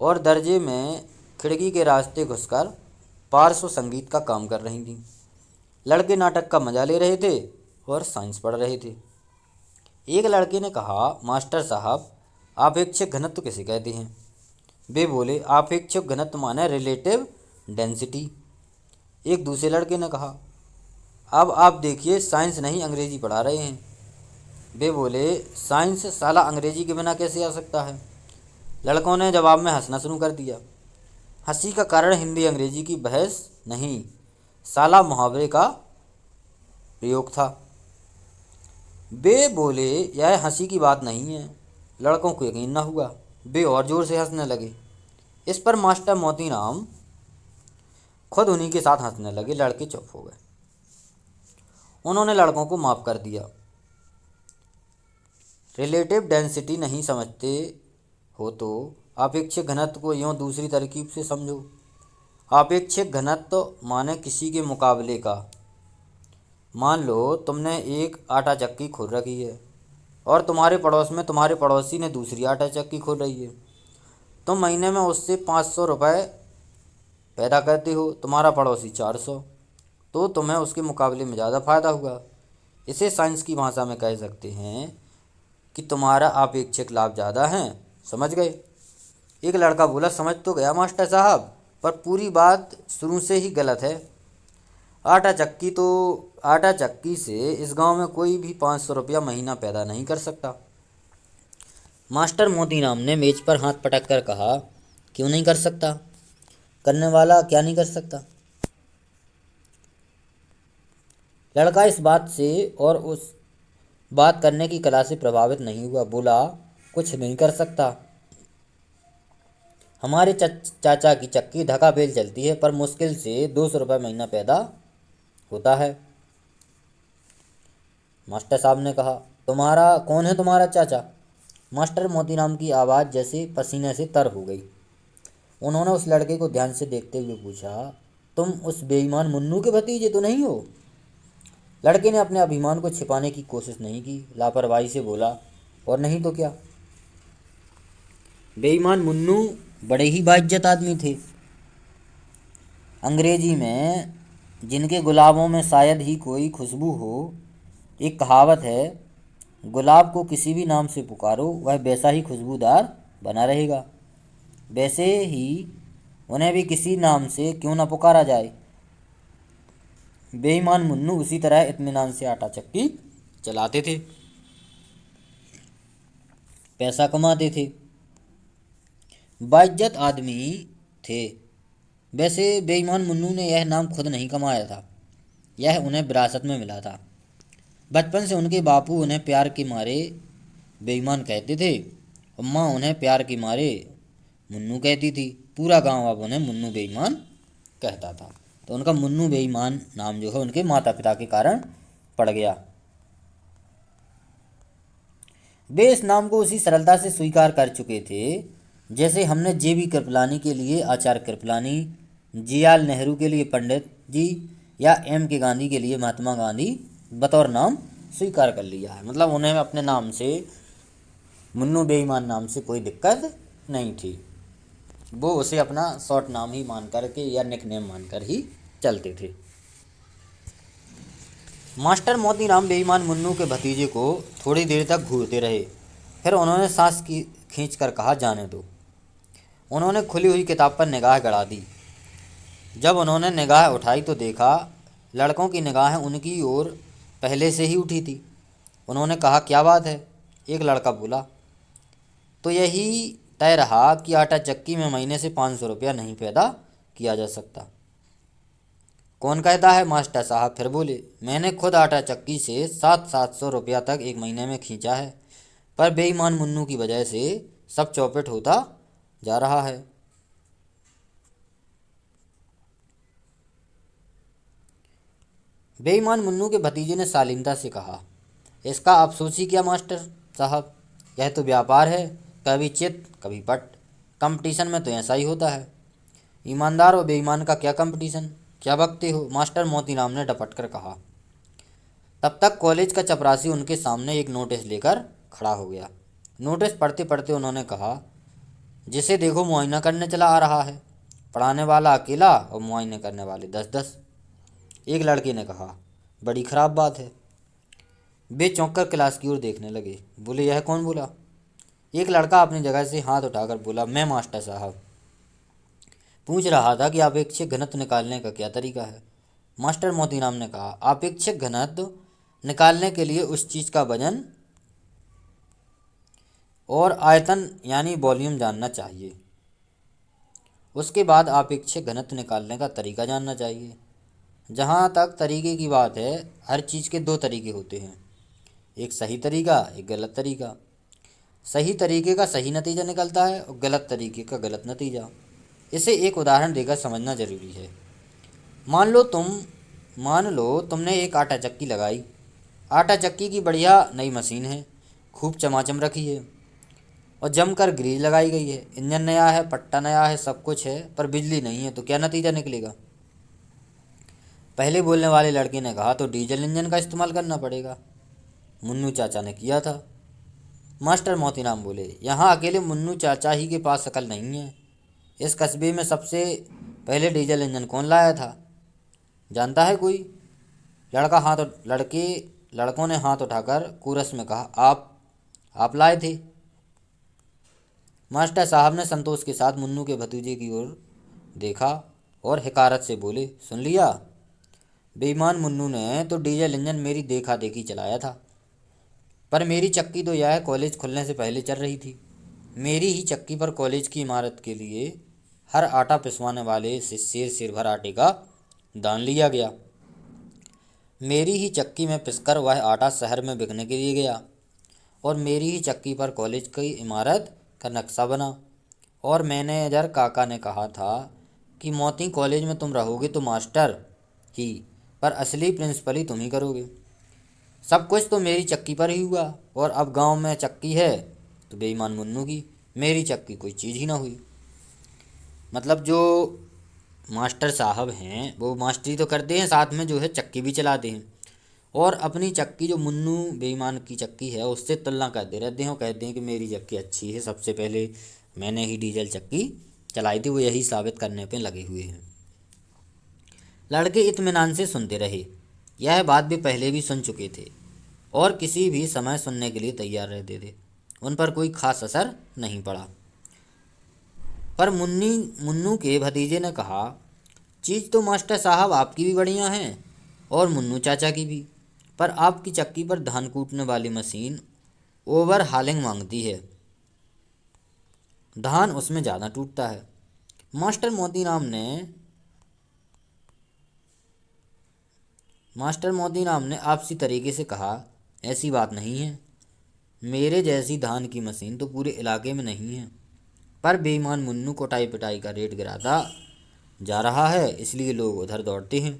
और दर्जे में खिड़की के रास्ते घुसकर पार्श्व संगीत का काम कर रही थीं। लड़के नाटक का मजा ले रहे थे और साइंस पढ़ रहे थे। एक लड़के ने कहा, मास्टर साहब, आपेक्षिक घनत्व किसे कहते हैं? वे बोले, आपेक्षिक घनत्व माने रिलेटिव डेंसिटी। एक दूसरे लड़के ने कहा, अब आप देखिए, साइंस नहीं अंग्रेजी पढ़ा रहे हैं। वे बोले, साइंस साला अंग्रेजी के बिना कैसे आ सकता है? लड़कों ने जवाब में हंसना शुरू कर दिया। हंसी का कारण हिंदी अंग्रेजी की बहस नहीं, साला मुहावरे का प्रयोग था। वे बोले, यह हंसी की बात नहीं है। लड़कों को यकीन न हुआ। वे और जोर से हंसने लगे। इस पर मास्टर मोतीराम खुद उन्हीं के साथ हंसने लगे। लड़के चुप हो गए। उन्होंने लड़कों को माफ़ कर दिया। रिलेटिव डेंसिटी नहीं समझते हो तो आपेक्षिक घनत्व को यूँ दूसरी तरकीब से समझो। आपेक्षिक घनत्व माने किसी के मुकाबले का। मान लो तुमने एक आटा चक्की खोल रखी है और तुम्हारे पड़ोस में तुम्हारे पड़ोसी ने दूसरी आटा चक्की खोल रही है। तुम महीने में उससे 500 रुपये पैदा करते हो, तुम्हारा पड़ोसी 400, तो तुम्हें उसके मुकाबले में ज़्यादा फ़ायदा हुआ। इसे साइंस की भाषा में कह सकते हैं कि तुम्हारा अपेक्षित लाभ ज़्यादा है। समझ गए? एक लड़का बोला, समझ तो गया मास्टर साहब, पर पूरी बात शुरू से ही गलत है। आटा चक्की से इस गांव में कोई भी 500 रुपया महीना पैदा नहीं कर सकता। मास्टर मोतीराम ने मेज पर हाथ पटक कर कहा, क्यों नहीं कर सकता? करने वाला क्या नहीं कर सकता? लड़का इस बात से और उस बात करने की कला से प्रभावित नहीं हुआ। बोला, कुछ नहीं कर सकता। हमारे चाचा की चक्की धक्का बेल चलती है, पर मुश्किल से 200 रुपये महीना पैदा होता है। मास्टर साहब ने कहा, कौन है तुम्हारा चाचा? मास्टर मोतीराम की आवाज़ जैसे पसीने से तर हो गई। उन्होंने उस लड़के को ध्यान से देखते हुए पूछा, तुम उस बेईमान मुन्नू के भतीजे तो नहीं हो? लड़के ने अपने अभिमान को छिपाने की कोशिश नहीं की, लापरवाही से बोला, और नहीं तो क्या। बेईमान मुन्नू बड़े ही बाइज्जत आदमी थे। अंग्रेजी में जिनके गुलाबों में शायद ही कोई खुशबू हो। एक कहावत है, गुलाब को किसी भी नाम से पुकारो वह वैसा ही खुशबूदार बना रहेगा। वैसे ही उन्हें भी किसी नाम से क्यों न पुकारा जाए। बेईमान मुन्नू उसी तरह इत्मीनान से आटा चक्की चलाते थे, पैसा कमाते थे, बाइज्जत आदमी थे। वैसे बेईमान मुन्नू ने यह नाम खुद नहीं कमाया था, यह उन्हें विरासत में मिला था। बचपन से उनके बापू उन्हें प्यार के मारे बेईमान कहते थे और माँ उन्हें प्यार के मारे मुन्नू कहती थी। पूरा गांव अब उन्हें मुन्नू बेईमान कहता था। तो उनका मुन्नू बेईमान नाम जो है उनके माता पिता के कारण पड़ गया। वे इस नाम को उसी सरलता से स्वीकार कर चुके थे जैसे हमने जेबी कृपलानी के लिए आचार्य कृपलानी, जियाल नेहरू के लिए पंडित जी या एम के गांधी के लिए महात्मा गांधी बतौर नाम स्वीकार कर लिया है। मतलब उन्हें अपने नाम से, मुन्नू बेईमान नाम से कोई दिक्कत नहीं थी। वो उसे अपना शॉर्ट नाम ही मान कर के या निकनेम मानकर ही चलते थे। मास्टर मोतीराम बेईमान मुन्नू के भतीजे को थोड़ी देर तक घूरते रहे। फिर उन्होंने सांस की खींच कर कहा, जाने दो। उन्होंने खुली हुई किताब पर निगाह गड़ा दी। जब उन्होंने निगाह उठाई तो देखा लड़कों की निगाहें उनकी ओर पहले से ही उठी थी। उन्होंने कहा, क्या बात है? एक लड़का बोला, तो यही तय रहा कि आटा चक्की में महीने से 500 रुपया नहीं पैदा किया जा सकता। कौन कहता है? मास्टर साहब फिर बोले, मैंने खुद आटा चक्की से 700 रुपया तक एक महीने में खींचा है, पर बेईमान मुन्नू की वजह से सब चौपट होता जा रहा है। बेईमान मुन्नू के भतीजे ने शालीनता से कहा, इसका अफसोस ही क्या मास्टर साहब, यह तो व्यापार है, कभी चित कभी पट। कंपटीशन में तो ऐसा ही होता है। ईमानदार और बेईमान का क्या कंपटीशन? क्या बकते हो? मास्टर मोतीराम ने डपट कर कहा। तब तक कॉलेज का चपरासी उनके सामने एक नोटिस लेकर खड़ा हो गया। नोटिस पढ़ते पढ़ते उन्होंने कहा, जिसे देखो मुआयना करने चला आ रहा है। पढ़ाने वाला अकेला और मुआयने करने वाले 10-10। एक लड़के ने कहा, बड़ी खराब बात है। वे चौंक कर क्लास की ओर देखने लगे। बोले, यह कौन बोला? एक लड़का अपनी जगह से हाथ उठाकर बोला, मैं मास्टर साहब पूछ रहा था कि आपेक्षिक घनत्व निकालने का क्या तरीका है। मास्टर मोतीराम ने कहा, आपेक्षिक घनत्व निकालने के लिए उस चीज का वजन और आयतन यानी वॉल्यूम जानना चाहिए। उसके बाद आपेक्षिक घनत्व निकालने का तरीका जानना चाहिए। जहाँ तक तरीके की बात है, हर चीज़ के दो तरीके होते हैं, एक सही तरीका, एक गलत तरीका। सही तरीके का सही नतीजा निकलता है और गलत तरीके का गलत नतीजा। इसे एक उदाहरण देकर समझना जरूरी है। मान लो तुमने एक आटा चक्की लगाई। आटा चक्की की बढ़िया नई मशीन है, खूब चमाचम रखी है और जमकर ग्रीज लगाई गई है। इंजन नया है, पट्टा नया है, सब कुछ है, पर बिजली नहीं है, तो क्या नतीजा निकलेगा? पहले बोलने वाले लड़के ने कहा, तो डीजल इंजन का इस्तेमाल करना पड़ेगा। मुन्नू चाचा ने किया था। मास्टर मोतीराम बोले, यहाँ अकेले मुन्नू चाचा ही के पास अकल नहीं है। इस कस्बे में सबसे पहले डीजल इंजन कौन लाया था, जानता है कोई? लड़कों ने हाथ उठाकर कोरस में कहा, आप लाए थे। मास्टर साहब ने संतोष के साथ मुन्नू के भतीजे की ओर देखा और हिकारत से बोले, सुन लिया? बेईमान मुन्नू ने तो डीजल इंजन मेरी देखा देखी चलाया था, पर मेरी चक्की तो यह कॉलेज खुलने से पहले चल रही थी। मेरी ही चक्की पर कॉलेज की इमारत के लिए हर आटा पिसवाने वाले से शेर भर आटे का दान लिया गया। मेरी ही चक्की में पिसकर वह आटा शहर में बिकने के लिए गया और मेरी ही चक्की पर कॉलेज की इमारत का नक्शा बना। और मैनेजर काका ने कहा था कि मोती कॉलेज में तुम रहोगे तो मास्टर ही, पर असली प्रिंसिपल ही तुम ही करोगे। सब कुछ तो मेरी चक्की पर ही हुआ और अब गांव में चक्की है तो बेईमान मुन्नू की, मेरी चक्की कोई चीज़ ही ना हुई। मतलब जो मास्टर साहब हैं वो मास्टरी तो करते हैं, साथ में जो है चक्की भी चलाते हैं और अपनी चक्की जो मुन्नू बेईमान की चक्की है उससे तुलना करते रहते हैं और कहते हैं कि मेरी चक्की अच्छी है, सबसे पहले मैंने ही डीजल चक्की चलाई थी। वो यही साबित करने पे लगे हुए हैं। लड़के इत्मीनान से सुनते रहे। यह बात भी पहले भी सुन चुके थे और किसी भी समय सुनने के लिए तैयार रहते थे। उन पर कोई खास असर नहीं पड़ा। पर मुन्नू के भतीजे ने कहा, चीज़ तो मास्टर साहब आपकी भी बढ़िया है और मुन्नू चाचा की भी, पर आपकी चक्की पर धान कूटने वाली मशीन ओवर हालिंग मांगती है, धान उसमें ज़्यादा टूटता है। मास्टर मोतीराम ने आपसी तरीके से कहा, ऐसी बात नहीं है, मेरे जैसी धान की मशीन तो पूरे इलाके में नहीं है, पर बेईमान मुन्नू कोटाई पिटाई का रेट गिराता जा रहा है, इसलिए लोग उधर दौड़ते हैं।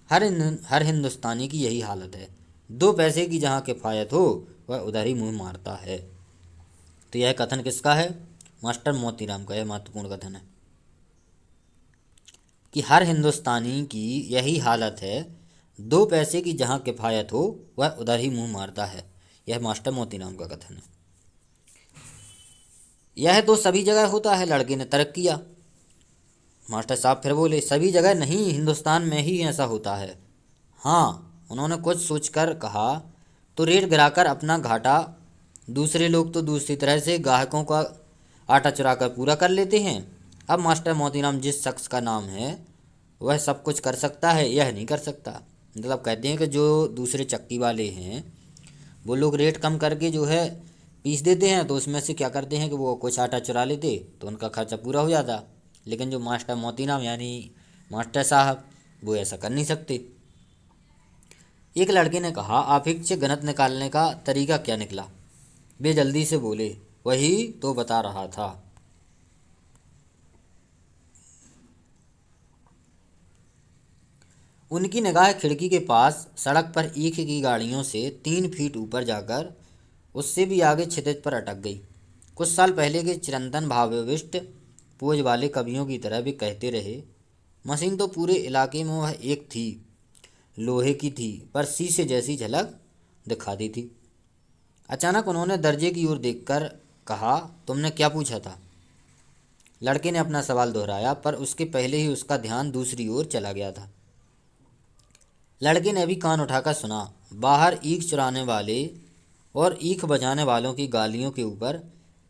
हर हिंदुस्तानी की यही हालत है, 2 पैसे की जहाँ किफ़ायत हो वह उधर ही मुंह मारता है। तो यह कथन किसका है? मास्टर मोतीराम का। यह महत्वपूर्ण कथन है कि हर हिंदुस्तानी की यही हालत है, 2 पैसे की जहाँ किफ़ायत हो वह उधर ही मुंह मारता है। यह मास्टर मोतीराम का कथन है। यह तो सभी जगह होता है, लड़के ने तर्क किया। मास्टर साहब फिर बोले, सभी जगह नहीं, हिंदुस्तान में ही ऐसा होता है। हाँ, उन्होंने कुछ सोचकर कहा, तो रेट गिराकर अपना घाटा दूसरे लोग तो दूसरी तरह से ग्राहकों का आटा चुरा कर पूरा कर लेते हैं। अब मास्टर मोतीराम जिस शख्स का नाम है वह सब कुछ कर सकता है, यह नहीं कर सकता। मतलब कहते हैं कि जो दूसरे चक्की वाले हैं वो लोग रेट कम करके जो है पीस देते हैं, तो उसमें से क्या करते हैं कि वो कुछ आटा चुरा लेते तो उनका खर्चा पूरा हो जाता। लेकिन जो मास्टर मोतीराम यानी मास्टर साहब, वो ऐसा कर नहीं सकते। एक लड़के ने कहा, आफिक से गणित निकालने का तरीका क्या निकला? वे जल्दी से बोले, वही तो बता रहा था। उनकी निगाह खिड़की के पास सड़क पर ईख की गाड़ियों से 3 फीट ऊपर जाकर उससे भी आगे क्षितिज पर अटक गई। कुछ साल पहले के चिरंतन भावाविष्ट पोज वाले कवियों की तरह वे कहते रहे, मशीन तो पूरे इलाके में वह एक थी, लोहे की थी, पर शीशे जैसी झलक दिखाती थी। अचानक उन्होंने दर्जे की ओर देखकर कहा, तुमने क्या पूछा था? लड़के ने अपना सवाल दोहराया, पर उसके पहले ही उसका ध्यान दूसरी ओर चला गया था। लड़के ने भी कान उठाकर सुना। बाहर ईख चुराने वाले और ईख बजाने वालों की गालियों के ऊपर,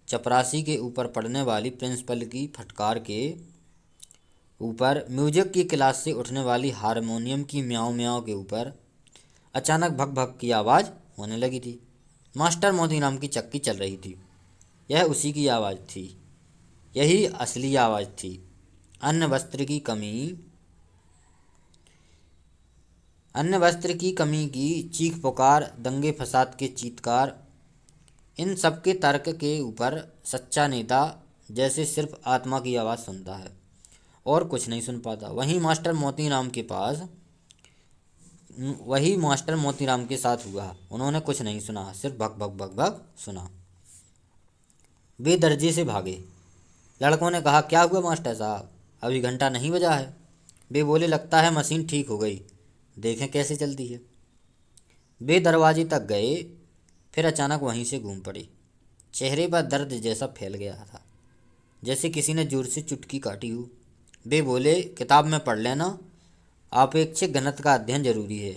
चपरासी के ऊपर पड़ने वाली प्रिंसिपल की फटकार के ऊपर, म्यूजिक की क्लास से उठने वाली हारमोनियम की म्याऊं म्याऊं के ऊपर अचानक भक भक की आवाज़ होने लगी थी। मास्टर मोतीराम की चक्की चल रही थी। यह उसी की आवाज़ थी। यही असली आवाज़ थी। अन्न वस्त्र की कमी अन्य वस्त्र की कमी की चीख पुकार, दंगे फसाद के चीत्कार, इन सब के तर्क के ऊपर सच्चा नेता जैसे सिर्फ आत्मा की आवाज़ सुनता है और कुछ नहीं सुन पाता। वही मास्टर मोतीराम के साथ हुआ। उन्होंने कुछ नहीं सुना, सिर्फ भग भग भग भग सुना। वे दर्जे से भागे। लड़कों ने कहा, क्या हुआ मास्टर साहब, अभी घंटा नहीं बजा है? वे बोले, लगता है मशीन ठीक हो गई, देखें कैसे चलती है। वे दरवाजे तक गए, फिर अचानक वहीं से घूम पड़े। चेहरे पर दर्द जैसा फैल गया था, जैसे किसी ने जोर से चुटकी काटी हो। वे बोले, किताब में पढ़ लेना, आपेक्षिक घनत्व का अध्ययन जरूरी है।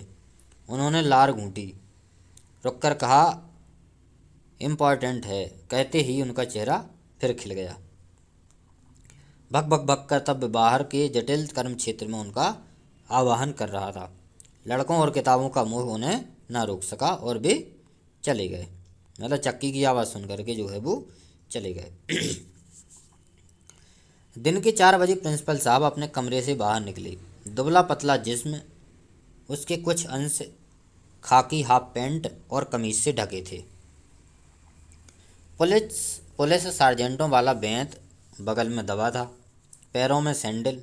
उन्होंने लार घूंटी, रुककर कहा, इम्पॉर्टेंट है। कहते ही उनका चेहरा फिर खिल गया। भग भग भग कर तब बाहर के जटिल कर्म क्षेत्र में उनका आवाहन कर रहा था। लड़कों और किताबों का मोह उन्हें ना रोक सका और वे चले गए। मतलब चक्की की आवाज़ सुन करके जो है वो चले गए। दिन के 4 बजे प्रिंसिपल साहब अपने कमरे से बाहर निकले। दुबला पतला जिस्म, उसके कुछ अंश खाकी हाफ पैंट और कमीज से ढके थे। पुलिस पुलिस सार्जेंटों वाला बेंत बगल में दबा था, पैरों में सैंडल।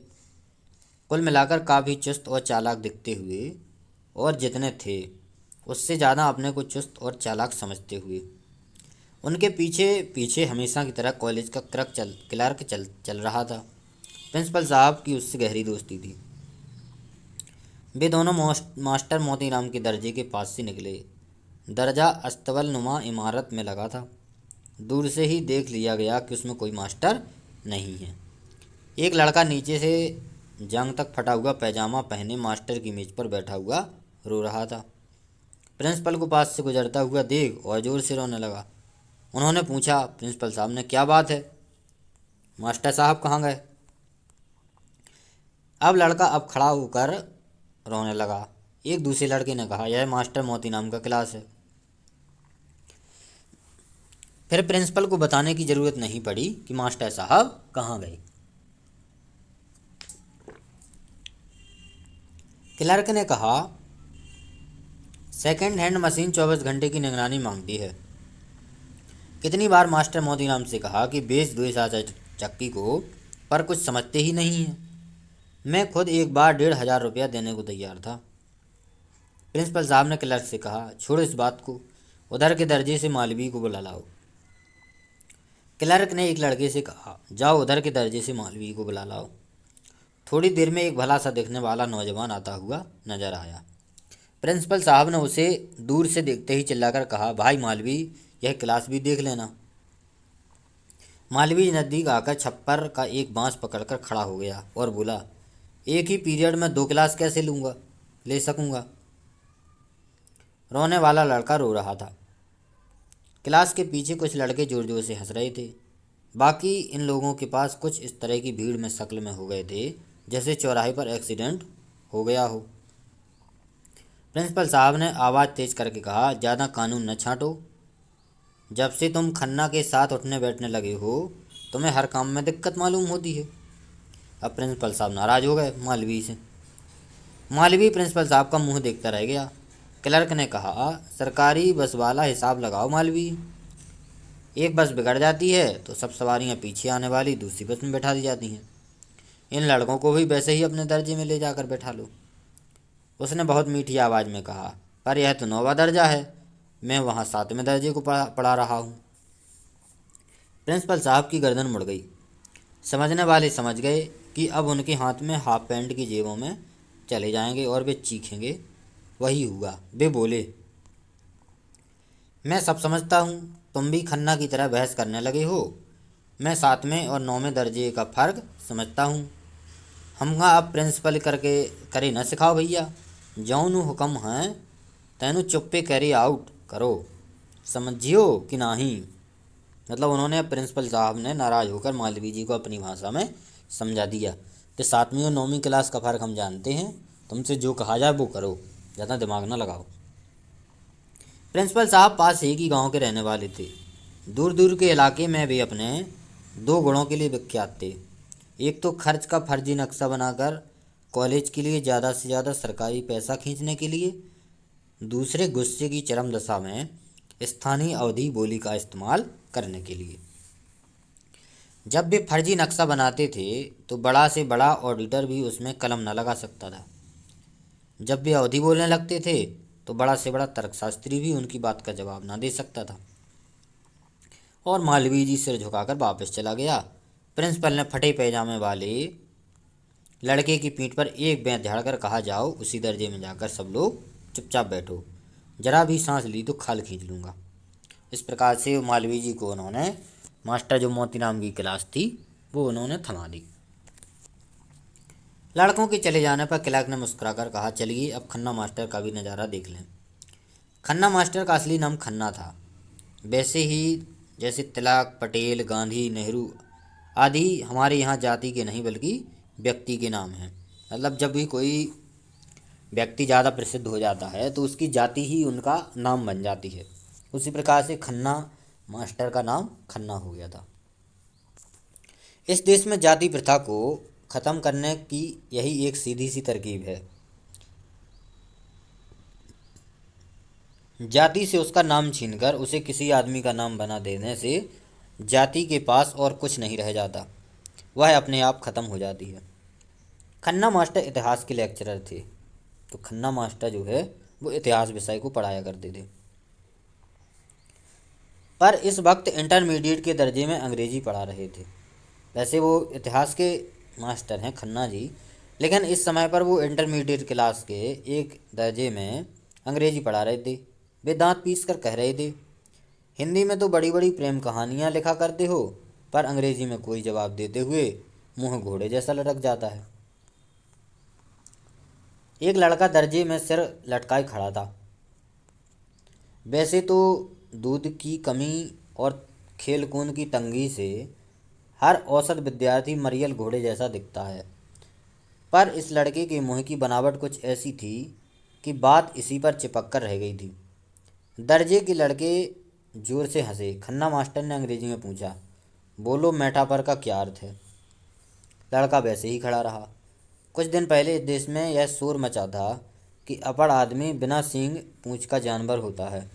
कुल मिलाकर काफ़ी चुस्त और चालाक दिखते हुए, और जितने थे उससे ज़्यादा अपने को चुस्त और चालाक समझते हुए। उनके पीछे पीछे हमेशा की तरह कॉलेज का क्लर्क चल रहा था। प्रिंसिपल साहब की उससे गहरी दोस्ती थी। वे दोनों मास्टर मोतीराम के दर्जे के पास से निकले। दर्जा अस्तबल नुमा इमारत में लगा था। दूर से ही देख लिया गया कि उसमें कोई मास्टर नहीं है। एक लड़का नीचे से जांग तक फटा हुआ पैजामा पहने मास्टर की मेज पर बैठा हुआ रो रहा था। प्रिंसिपल को पास से गुजरता हुआ देख और ज़ोर से रोने लगा। उन्होंने पूछा, प्रिंसिपल साहब ने, क्या बात है? मास्टर साहब कहाँ गए? अब लड़का अब खड़ा होकर रोने लगा। एक दूसरे लड़के ने कहा, यह मास्टर मोती नाम का क्लास है। फिर प्रिंसिपल को बताने की ज़रूरत नहीं पड़ी कि मास्टर साहब कहाँ गए। क्लर्क ने कहा, सेकंड हैंड मशीन 24 घंटे की निगरानी मांगती है। कितनी बार मास्टर मोतीराम से कहा कि बेच दो इस चक्की को, पर कुछ समझते ही नहीं है। मैं खुद एक बार 1,500 रुपया देने को तैयार था। प्रिंसिपल साहब ने क्लर्क से कहा, छोड़ो इस बात को, उधर के दर्जे से मालवी को बुला लाओ। क्लर्क ने एक लड़के से कहा, जाओ उधर के दर्जे से मालवी को बुला लाओ। थोड़ी देर में एक भला सा दिखने वाला नौजवान आता हुआ नजर आया। प्रिंसिपल साहब ने उसे दूर से देखते ही चिल्लाकर कहा, भाई मालवी, यह क्लास भी देख लेना। मालवी नज़दीक आकर छप्पर का एक बांस पकड़कर खड़ा हो गया और बोला, एक ही पीरियड में 2 क्लास कैसे ले सकूंगा? रोने वाला लड़का रो रहा था। क्लास के पीछे कुछ लड़के जोर जोर से हंस रहे थे। बाकी इन लोगों के पास कुछ इस तरह की भीड़ में शक्ल में हो गए थे जैसे चौराहे पर एक्सीडेंट हो गया हो। प्रिंसिपल साहब ने आवाज़ तेज करके कहा, ज़्यादा कानून न छांटो। जब से तुम खन्ना के साथ उठने बैठने लगे हो, तुम्हें हर काम में दिक्कत मालूम होती है। अब प्रिंसिपल साहब नाराज हो गए मालवीय से। मालवीय प्रिंसिपल साहब का मुंह देखता रह गया। क्लर्क ने कहा, सरकारी बस वाला हिसाब लगाओ मालवीय। एक बस बिगड़ जाती है तो सब सवारियां पीछे आने वाली दूसरी बस में बैठा दी जाती हैं। इन लड़कों को भी वैसे ही अपने दर्जे में ले जाकर बैठा लो। उसने बहुत मीठी आवाज़ में कहा, पर यह तो 9वां दर्जा है, मैं वहाँ 7वें दर्जे को पढ़ा रहा हूँ। प्रिंसिपल साहब की गर्दन मुड़ गई। समझने वाले समझ गए कि अब उनके हाथ में हाफ पैंट की जेबों में चले जाएंगे और वे चीखेंगे। वही हुआ। वे बोले, मैं सब समझता हूँ, तुम भी खन्ना की तरह बहस करने लगे हो। मैं 7वें और 9वें दर्जे का फ़र्क समझता हूँ। हमका अब प्रिंसिपल करके करे न सिखाओ भैया। जौन हुक्म हैं तैनू चुप्पे कैरी आउट करो, समझियो कि नहीं। मतलब उन्होंने प्रिंसिपल साहब ने नाराज़ होकर मालवीय जी को अपनी भाषा में समझा दिया कि 7वीं और 9वीं क्लास का फ़र्क हम जानते हैं, तुमसे जो कहा जाए वो करो, ज़्यादा दिमाग ना लगाओ। प्रिंसिपल साहब पास एक ही गांव के रहने वाले थे। दूर दूर के इलाके में वे अपने 2 गुणों के लिए विख्यात थे। एक तो खर्च का फर्जी नक्शा बनाकर कॉलेज के लिए ज़्यादा से ज़्यादा सरकारी पैसा खींचने के लिए, दूसरे गुस्से की चरम दशा में स्थानीय अवधि बोली का इस्तेमाल करने के लिए। जब वे फर्जी नक्शा बनाते थे तो बड़ा से बड़ा ऑडिटर भी उसमें कलम न लगा सकता था। जब वे अवधि बोलने लगते थे तो बड़ा से बड़ा तर्कशास्त्री भी उनकी बात का जवाब ना दे सकता था। और मालवीय जी सिर झुकाकर वापस चला गया। प्रिंसिपल ने फटे पैजामे वाले लड़के की पीठ पर एक बेंत झाड़कर कहा, जाओ उसी दर्जे में जाकर सब लोग चुपचाप बैठो, जरा भी सांस ली तो खाल खींच लूँगा। इस प्रकार से मालवीय जी को उन्होंने मास्टर जो मोतीराम की क्लास थी वो उन्होंने थमा दी। लड़कों के चले जाने पर क्लर्क ने मुस्कुराकर कहा, चलिए अब खन्ना मास्टर का भी नज़ारा देख लें। खन्ना मास्टर का असली नाम खन्ना था, वैसे ही जैसे तिलक, पटेल, गांधी, नेहरू आदि हमारे यहाँ जाति के नहीं बल्कि व्यक्ति के नाम हैं। मतलब जब भी कोई व्यक्ति ज़्यादा प्रसिद्ध हो जाता है तो उसकी जाति ही उनका नाम बन जाती है। उसी प्रकार से खन्ना मास्टर का नाम खन्ना हो गया था। इस देश में जाति प्रथा को ख़त्म करने की यही एक सीधी सी तरकीब है। जाति से उसका नाम छीनकर उसे किसी आदमी का नाम बना देने से जाति के पास और कुछ नहीं रह जाता, वह अपने आप ख़त्म हो जाती है। खन्ना मास्टर इतिहास के लेक्चरर थे, तो खन्ना मास्टर जो है वो इतिहास विषय को पढ़ाया करते थे। पर इस वक्त इंटरमीडिएट के दर्जे में अंग्रेजी पढ़ा रहे थे। वैसे वो इतिहास के मास्टर हैं खन्ना जी, लेकिन इस समय पर वो इंटरमीडिएट क्लास के एक दर्जे में अंग्रेजी पढ़ा रहे थे। वे दांत पीस कर कह रहे थे, हिंदी में तो बड़ी बड़ी प्रेम कहानियाँ लिखा करते हो, पर अंग्रेजी में कोई जवाब देते हुए मुंह घोड़े जैसा लटक जाता है। एक लड़का दर्जे में सिर लटकाए खड़ा था। वैसे तो दूध की कमी और खेल कूद की तंगी से हर औसत विद्यार्थी मरियल घोड़े जैसा दिखता है, पर इस लड़के के मुंह की बनावट कुछ ऐसी थी कि बात इसी पर चिपक कर रह गई थी। दर्जे के लड़के जोर से हंसे। खन्ना मास्टर ने अंग्रेजी में पूछा, बोलो मेटाफर का क्या अर्थ है। लड़का वैसे ही खड़ा रहा। कुछ दिन पहले इस देश में यह शोर मचा था कि अपड़ आदमी बिना सींग पूंछ का जानवर होता है।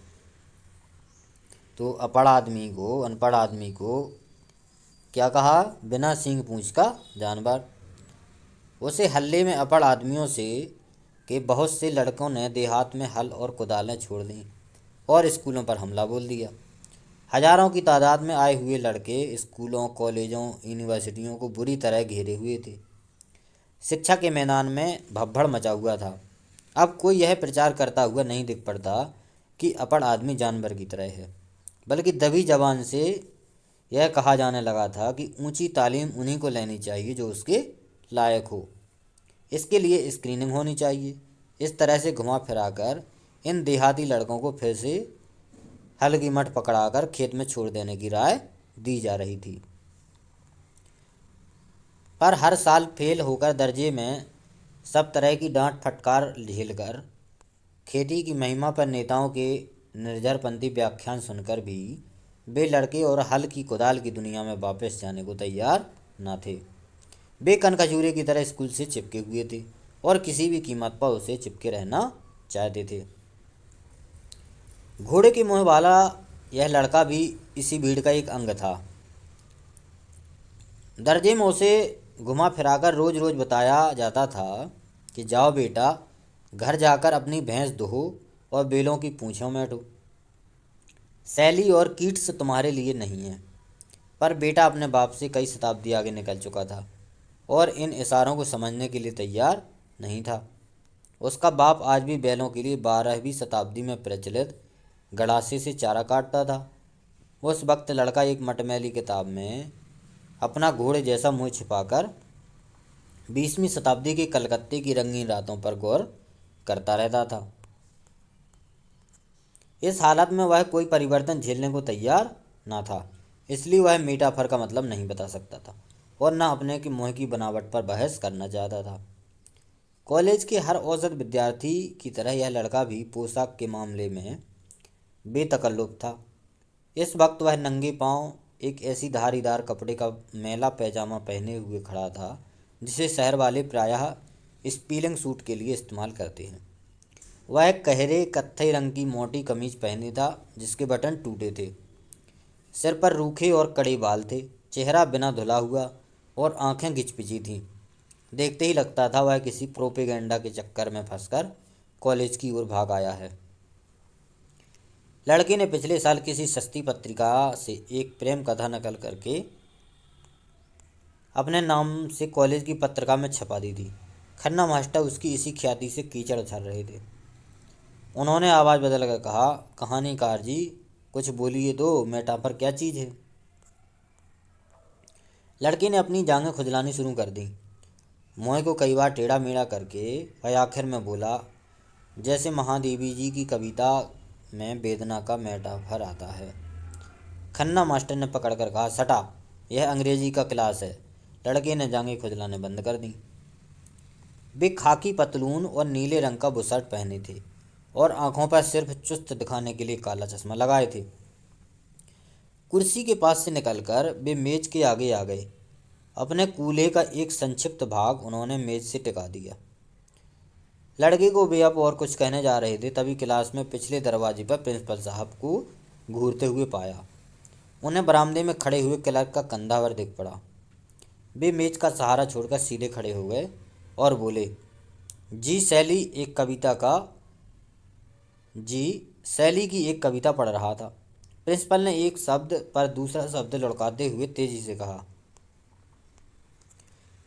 तो अपड़ आदमी को, अनपढ़ आदमी को क्या कहा, बिना सींग पूंछ का जानवर। उसे हल्ले में अपड़ आदमियों से कि बहुत से लड़कों ने देहात में हल और कुदालें छोड़ दी और स्कूलों पर हमला बोल दिया। हजारों की तादाद में आए हुए लड़के स्कूलों, कॉलेजों, यूनिवर्सिटियों को बुरी तरह घेरे हुए थे। शिक्षा के मैदान में भब्बड़ मचा हुआ था। अब कोई यह प्रचार करता हुआ नहीं दिख पड़ता कि अपड़ आदमी जानवर की तरह है, बल्कि दबी जबान से यह कहा जाने लगा था कि ऊंची तालीम उन्हीं को लेनी चाहिए जो उसके लायक हो। इसके लिए स्क्रीनिंग होनी चाहिए। इस तरह से घुमा फिरा कर इन देहाती लड़कों को फिर से हल की मठ पकड़ाकर खेत में छोड़ देने की राय दी जा रही थी। पर हर साल फेल होकर दर्जे में सब तरह की डांट फटकार झेलकर, खेती की महिमा पर नेताओं के निर्झरपंथी व्याख्यान सुनकर भी वे लड़के और हल की कुदाल की दुनिया में वापस जाने को तैयार न थे। वे कनखजूरे की तरह स्कूल से चिपके हुए थे और किसी भी कीमत पर उसे चिपके रहना चाहते थे। घोड़े के मुँह वाला यह लड़का भी इसी भीड़ का एक अंग था। दर्जे में उसे घुमा फिराकर रोज रोज बताया जाता था कि जाओ बेटा, घर जाकर अपनी भैंस दुहो और बैलों की पूँछों में ऐंठो। सैली और कीट्स तुम्हारे लिए नहीं है। पर बेटा अपने बाप से कई शताब्दी आगे निकल चुका था और इन इशारों को समझने के लिए तैयार नहीं था। उसका बाप आज भी बैलों के लिए 12वीं शताब्दी में प्रचलित गड़ासे से चारा काटता था। उस वक्त लड़का एक मटमैली किताब में अपना घोड़े जैसा मुंह छिपाकर 20वीं शताब्दी के कलकत्ते की रंगीन रातों पर गौर करता रहता था। इस हालत में वह कोई परिवर्तन झेलने को तैयार ना था, इसलिए वह मीटाफर का मतलब नहीं बता सकता था और न अपने के मुंह की बनावट पर बहस करना चाहता था। कॉलेज के हर औसत विद्यार्थी की तरह यह लड़का भी पोशाक के मामले में बेतकल्लुफ था। इस वक्त वह नंगे पांव एक ऐसी धारीदार कपड़े का मैला पैजामा पहने हुए खड़ा था जिसे शहर वाले प्रायः स्पीलिंग सूट के लिए इस्तेमाल करते हैं। वह एक गहरे कत्थई रंग की मोटी कमीज पहने था जिसके बटन टूटे थे। सिर पर रूखे और कड़े बाल थे। चेहरा बिना धुला हुआ और आंखें घिचपिची थीं। देखते ही लगता था वह किसी प्रोपेगेंडा के चक्कर में फंसकर कॉलेज की ओर भाग आया है। लड़के ने पिछले साल किसी सस्ती पत्रिका से एक प्रेम कथा नकल करके अपने नाम से कॉलेज की पत्रिका में छपा दी थी। खन्ना मास्टर उसकी इसी ख्याति से कीचड़ उछल रहे थे। उन्होंने आवाज़ बदल कर कहा, कहानीकार जी, कुछ बोलिए तो, मेटाफर क्या चीज़ है? लड़के ने अपनी जांघें खुजलानी शुरू कर दी। मुँह को कई बार टेढ़ा मेढ़ा करके वह आखिर में बोला, जैसे महादेवी जी की कविता में वेदना का मेटाफर आता है। खन्ना मास्टर ने पकड़ कर कहा, सटा, यह अंग्रेजी का क्लास है। लड़के ने जांघें खुजलाने बंद कर दी। वे खाकी पतलून और नीले रंग का बुशर्ट पहने थे और आंखों पर सिर्फ चुस्त दिखाने के लिए काला चश्मा लगाए थे। कुर्सी के पास से निकलकर वे मेज के आगे आ गए। अपने कूल्हे का एक संक्षिप्त भाग उन्होंने मेज से टिका दिया। लड़के को वे अब और कुछ कहने जा रहे थे, तभी क्लास में पिछले दरवाजे पर प्रिंसिपल साहब को घूरते हुए पाया। उन्हें बरामदे में खड़े हुए क्लर्क का कंधावर दिख पड़ा। वे मेज का सहारा छोड़कर सीधे खड़े हो गए और बोले, जी शैली की एक कविता पढ़ रहा था। प्रिंसिपल ने एक शब्द पर दूसरा शब्द लुढ़काते हुए तेजी से कहा,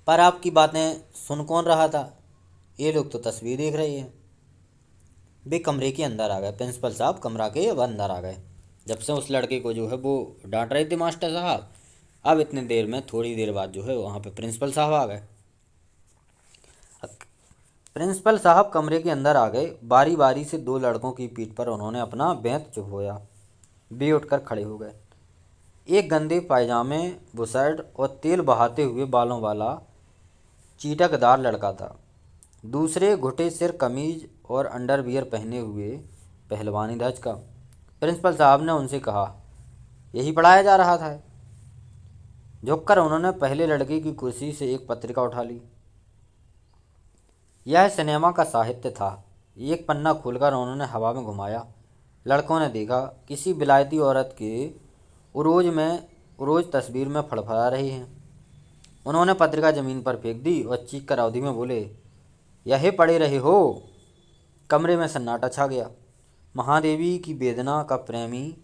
पर आपकी बातें सुन कौन रहा था? ये लोग तो तस्वीर देख रहे हैं। वे कमरे के अंदर आ गए। प्रिंसिपल साहब कमरा के अब अंदर आ गए। जब से उस लड़के को जो है वो डांट रहे थे मास्टर साहब, अब इतने देर में थोड़ी देर बाद जो है वहाँ पे प्रिंसिपल साहब आ गए। प्रिंसिपल साहब कमरे के अंदर आ गए। बारी बारी से दो लड़कों की पीठ पर उन्होंने अपना बेंत चुभोया। वे उठकर खड़े हो गए। एक गंदे पायजामे, बुशर्ट और तेल बहाते हुए बालों वाला चीटकदार लड़का था। दूसरे घुटे सिर कमीज और अंडरवियर पहने हुए पहलवानी ढांच का। प्रिंसिपल साहब ने उनसे कहा, यही पढ़ाया जा रहा था? झुककर उन्होंने पहले लड़के की कुर्सी से एक पत्रिका उठा ली। यह सिनेमा का साहित्य था। एक पन्ना खोलकर उन्होंने हवा में घुमाया। लड़कों ने देखा किसी विलायती औरत के उरोज तस्वीर में फड़फड़ा रही है। उन्होंने पत्रिका ज़मीन पर फेंक दी और चीख कर अवधि में बोले, यही पढ़े रहे हो? कमरे में सन्नाटा छा गया। महादेवी की वेदना का प्रेमी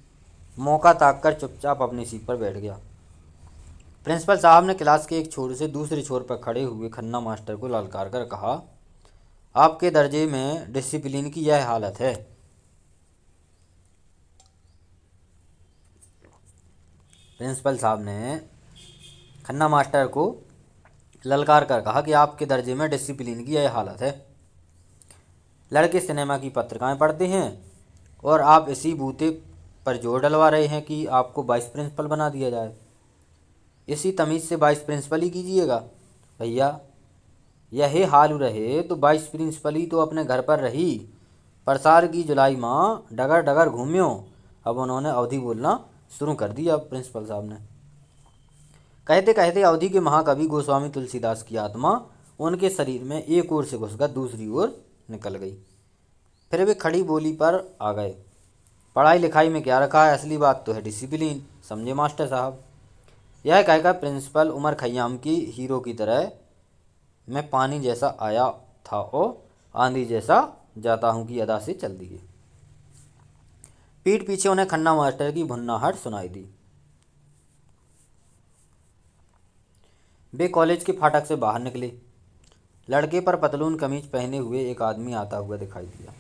मौका ताककर चुपचाप अपनी सीट पर बैठ गया। प्रिंसिपल साहब ने क्लास के एक छोर से दूसरे छोर पर खड़े हुए खन्ना मास्टर को ललकार कर कहा, आपके दर्जे में डिसिप्लिन की यह हालत है। प्रिंसिपल साहब ने खन्ना मास्टर को ललकार कर कहा कि आपके दर्जे में डिसिप्लिन की यह हालत है। लड़के सिनेमा की पत्रिकाएं पढ़ते हैं और आप इसी बूते पर जोर डलवा रहे हैं कि आपको वाइस प्रिंसिपल बना दिया जाए। इसी तमीज़ से वाइस प्रिंसिपल ही कीजिएगा। भैया, यही हाल रहे तो वाइस प्रिंसिपल ही तो अपने घर पर रही। प्रसार की जुलाई माँ डगर डगर घूम्यो। अब उन्होंने अवधि बोलना शुरू कर दिया प्रिंसिपल साहब ने। कहते कहते अवधि के महाकवि गोस्वामी तुलसीदास की आत्मा उनके शरीर में एक ओर से घुसकर दूसरी ओर निकल गई। फिर वे खड़ी बोली पर आ गए। पढ़ाई लिखाई में क्या रखा है, असली बात तो है डिसिप्लिन, समझे मास्टर साहब। यह कहकर प्रिंसिपल उमर खयाम की हीरो की तरह मैं पानी जैसा आया था और आंधी जैसा जाता हूँ की अदा से चल दिए। पीठ पीछे उन्हें खन्ना मास्टर की भुन्नाहट सुनाई दी। वे कॉलेज के फाटक से बाहर निकले। लड़के पर पतलून कमीज पहने हुए एक आदमी आता हुआ दिखाई दिया।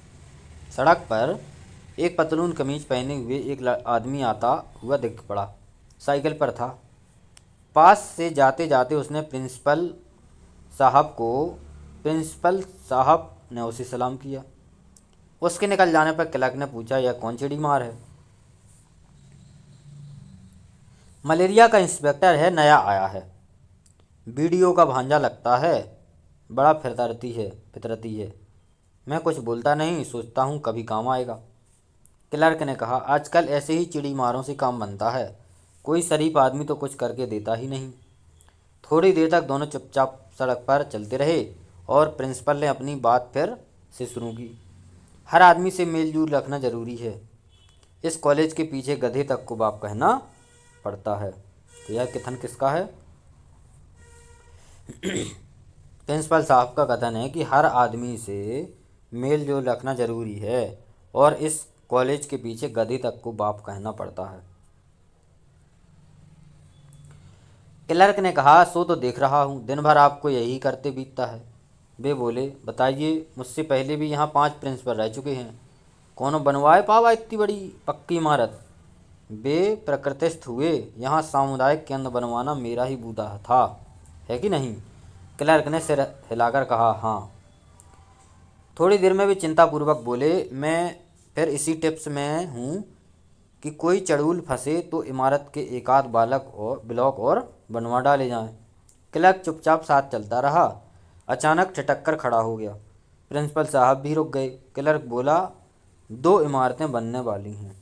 सड़क पर एक पतलून कमीज पहने हुए एक आदमी आता हुआ दिख पड़ा। साइकिल पर था। पास से जाते जाते उसने प्रिंसिपल साहब ने उसे सलाम किया। उसके निकल जाने पर क्लर्क ने पूछा, यह कौन चिड़ी मार है? मलेरिया का इंस्पेक्टर है, नया आया है। बीडीओ का भांजा लगता है, बड़ा फितरती है। मैं कुछ बोलता नहीं, सोचता हूँ कभी काम आएगा। क्लर्क ने कहा, आजकल ऐसे ही चिड़ी मारों से काम बनता है, कोई शरीफ आदमी तो कुछ करके देता ही नहीं। थोड़ी देर तक दोनों चुपचाप सड़क पर चलते रहे और प्रिंसिपल ने अपनी बात फिर से शुरू की। हर आदमी से मेलजोल रखना जरूरी है। इस कॉलेज के पीछे गधे तक को बाप कहना पड़ता है। तो यह कथन किसका है? प्रिंसिपल साहब का कथन है कि हर आदमी से मेल जोल रखना जरूरी है और इस कॉलेज के पीछे गधे तक को बाप कहना पड़ता है। क्लर्क ने कहा, सो तो देख रहा हूँ, दिन भर आपको यही करते बीतता है। वे बोले, बताइए, मुझसे पहले भी यहाँ 5 प्रिंसिपल रह चुके हैं, कौन बनवाए पावा इतनी बड़ी पक्की इमारत? वे प्रकृतिस्थ हुए, यहाँ सामुदायिक केंद्र बनवाना मेरा ही बूता था, है कि नहीं? क्लर्क ने सिर हिलाकर कहा, हाँ। थोड़ी देर में वे चिंतापूर्वक बोले, मैं फिर इसी टिप्स में हूँ कि कोई चड़ूल फंसे तो इमारत के एकाध ब्लॉक और बनवा डाले जाएं। क्लर्क चुपचाप साथ चलता रहा। अचानक ठिठक कर खड़ा हो गया। प्रिंसिपल साहब भी रुक गए। क्लर्क बोला, 2 इमारतें बनने वाली हैं।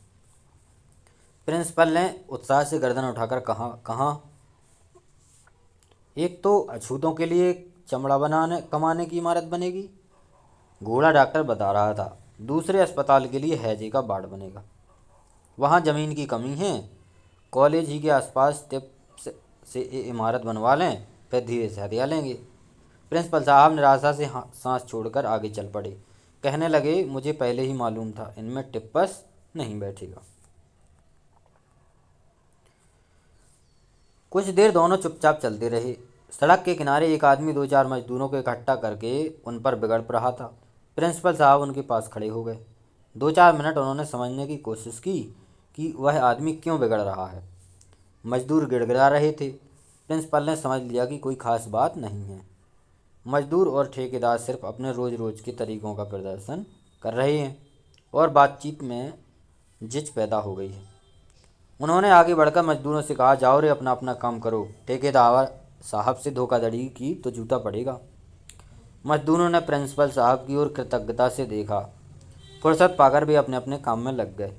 प्रिंसिपल ने उत्साह से गर्दन उठाकर कहा, कहाँ? एक तो अछूतों के लिए चमड़ा कमाने की इमारत बनेगी, घोड़ा डॉक्टर बता रहा था। दूसरे अस्पताल के लिए हैजे का वार्ड बनेगा। वहाँ ज़मीन की कमी है, कॉलेज ही के आसपास टिप्स से इमारत बनवा लें, फिर धीरे से हथिया लेंगे। प्रिंसिपल साहब निराशा से सांस छोड़कर आगे चल पड़े। कहने लगे, मुझे पहले ही मालूम था, इनमें टिप्पस नहीं बैठेगा। कुछ देर दोनों चुपचाप चलते रहे। सड़क के किनारे एक आदमी 2-4 मजदूरों को इकट्ठा करके उन पर बिगड़ रहा था। प्रिंसिपल साहब उनके पास खड़े हो गए। 2-4 मिनट उन्होंने समझने की कोशिश की कि वह आदमी क्यों बिगड़ रहा है। मजदूर गिड़गिड़ा रहे थे। प्रिंसिपल ने समझ लिया कि कोई खास बात नहीं है। मजदूर और ठेकेदार सिर्फ अपने रोज़ रोज़ के तरीक़ों का प्रदर्शन कर रहे हैं और बातचीत में जिच पैदा हो गई है। उन्होंने आगे बढ़कर मजदूरों से कहा, जाओ रे, अपना अपना काम करो, ठेकेदार साहब से धोखाधड़ी की तो जूता पड़ेगा। मजदूरों ने प्रिंसिपल साहब की ओर कृतज्ञता से देखा। फुर्सत पाकर भी अपने अपने काम में लग गए।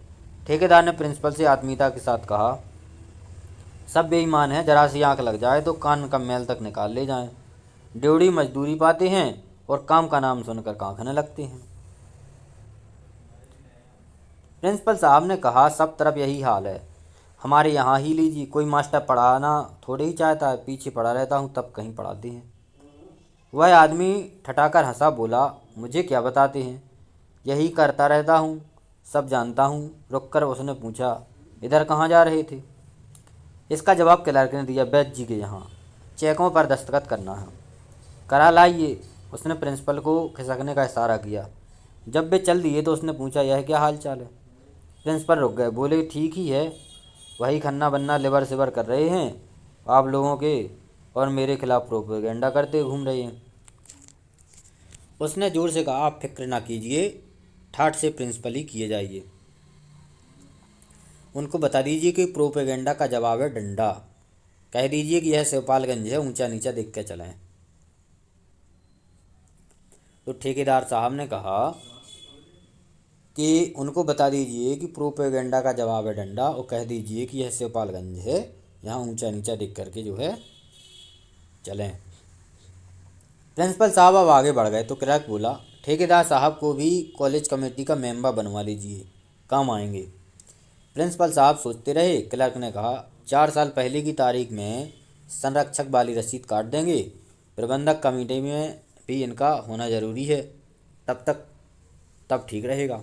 ठेकेदार ने प्रिंसिपल से आत्मीयता के साथ कहा, सब बेईमान हैं, जरा सी आंख लग जाए तो कान का मैल तक निकाल ले जाएं। ड्योढ़ी मजदूरी पाते हैं और काम का नाम सुनकर कांखने लगते हैं। प्रिंसिपल साहब ने कहा, सब तरफ यही हाल है, हमारे यहाँ ही लीजिए, कोई मास्टर पढ़ाना थोड़े ही चाहता है, पीछे पड़ा रहता हूँ तब कहीं पढ़ाते हैं। वह आदमी ठठाकर हंसा, बोला, मुझे क्या बताते हैं, यही करता रहता हूँ, सब जानता हूँ। रुककर उसने पूछा, इधर कहाँ जा रहे थे? इसका जवाब क्लर्क ने दिया, वैद्य जी के यहाँ, चेकों पर दस्तखत करना है। करा लाइए। उसने प्रिंसिपल को खिसकने का इशारा किया। जब वे चल दिए तो उसने पूछा, यह क्या हाल चाल है? प्रिंसिपल रुक गए। बोले, ठीक ही है, वही खन्ना बन्ना लिबर सिबर कर रहे हैं आप लोगों के और मेरे खिलाफ प्रोपेगेंडा करते घूम रहे हैं। उसने जोर से कहा, आप फिक्र ना कीजिए, ठाठ से प्रिंसिपल ही किए जाइए। उनको बता दीजिए कि प्रोपेगेंडा का जवाब है डंडा। कह दीजिए कि यह शिवपालगंज है, ऊंचा नीचा देख के चलें। तो ठेकेदार साहब ने कहा कि उनको बता दीजिए कि प्रोपेगेंडा का जवाब है डंडा और कह दीजिए कि यह शिवपालगंज है, यहाँ ऊंचा नीचा देख करके जो है चलें। प्रिंसिपल साहब अब आगे बढ़ गए तो क्लर्क बोला, ठेकेदार साहब को भी कॉलेज कमेटी का मेंबर बनवा लीजिए, काम आएंगे। प्रिंसिपल साहब सोचते रहे। क्लर्क ने कहा, 4 साल पहले की तारीख में संरक्षक वाली रसीद काट देंगे। प्रबंधक कमेटी में भी इनका होना ज़रूरी है, तब ठीक रहेगा।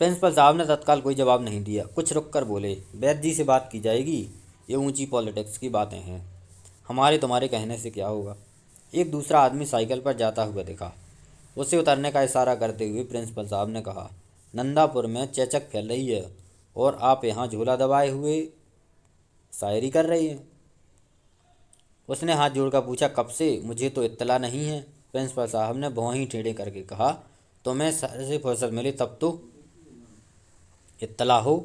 प्रिंसिपल साहब ने तत्काल कोई जवाब नहीं दिया। कुछ रुक कर बोले, वैद्य जी से बात की जाएगी, ये ऊंची पॉलिटिक्स की बातें हैं, हमारे तुम्हारे कहने से क्या होगा। एक दूसरा आदमी साइकिल पर जाता हुआ दिखा। उसे उतरने का इशारा करते हुए प्रिंसिपल साहब ने कहा, नंदापुर में चेचक फैल रही है और आप यहाँ झोला दबाए हुए शायरी कर रही हैं। उसने हाथ जोड़कर पूछा, कब से? मुझे तो इत्तला नहीं है। प्रिंसिपल साहब ने भौं ही टेढ़े करके कहा, तुम्हें सर से फुर्सत मिले तब तो इत्तला हो।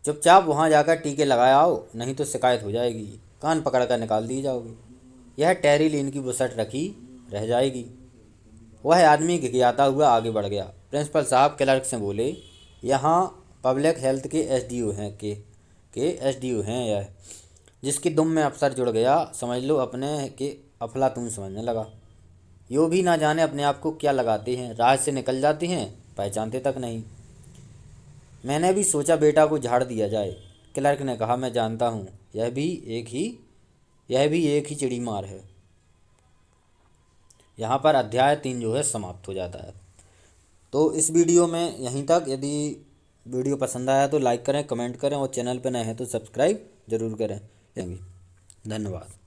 चुपचाप वहाँ जाकर टीके लगाया आओ, नहीं तो शिकायत हो जाएगी, कान पकड़ कर निकाल दी जाओगे, यह टेरी लेन की बुसट रखी रह जाएगी। वह आदमी घिघियाता हुआ आगे बढ़ गया। प्रिंसिपल साहब क्लर्क से बोले, यहाँ पब्लिक हेल्थ के एसडीओ हैं के एसडीओ हैं यह, जिसकी दुम में अफसर जुड़ गया समझ लो अपने के अफलातून समझने लगा। यो भी ना जाने अपने आप को क्या लगाते हैं, राह से निकल जाते हैं, पहचानते तक नहीं। मैंने भी सोचा बेटा को झाड़ दिया जाए। क्लर्क ने कहा, मैं जानता हूँ, यह भी एक ही चिड़ी मार है। यहाँ पर अध्याय 3 जो है समाप्त हो जाता है। तो इस वीडियो में यहीं तक। यदि वीडियो पसंद आया तो लाइक करें, कमेंट करें और चैनल पर नए हैं तो सब्सक्राइब ज़रूर करें। धन्यवाद।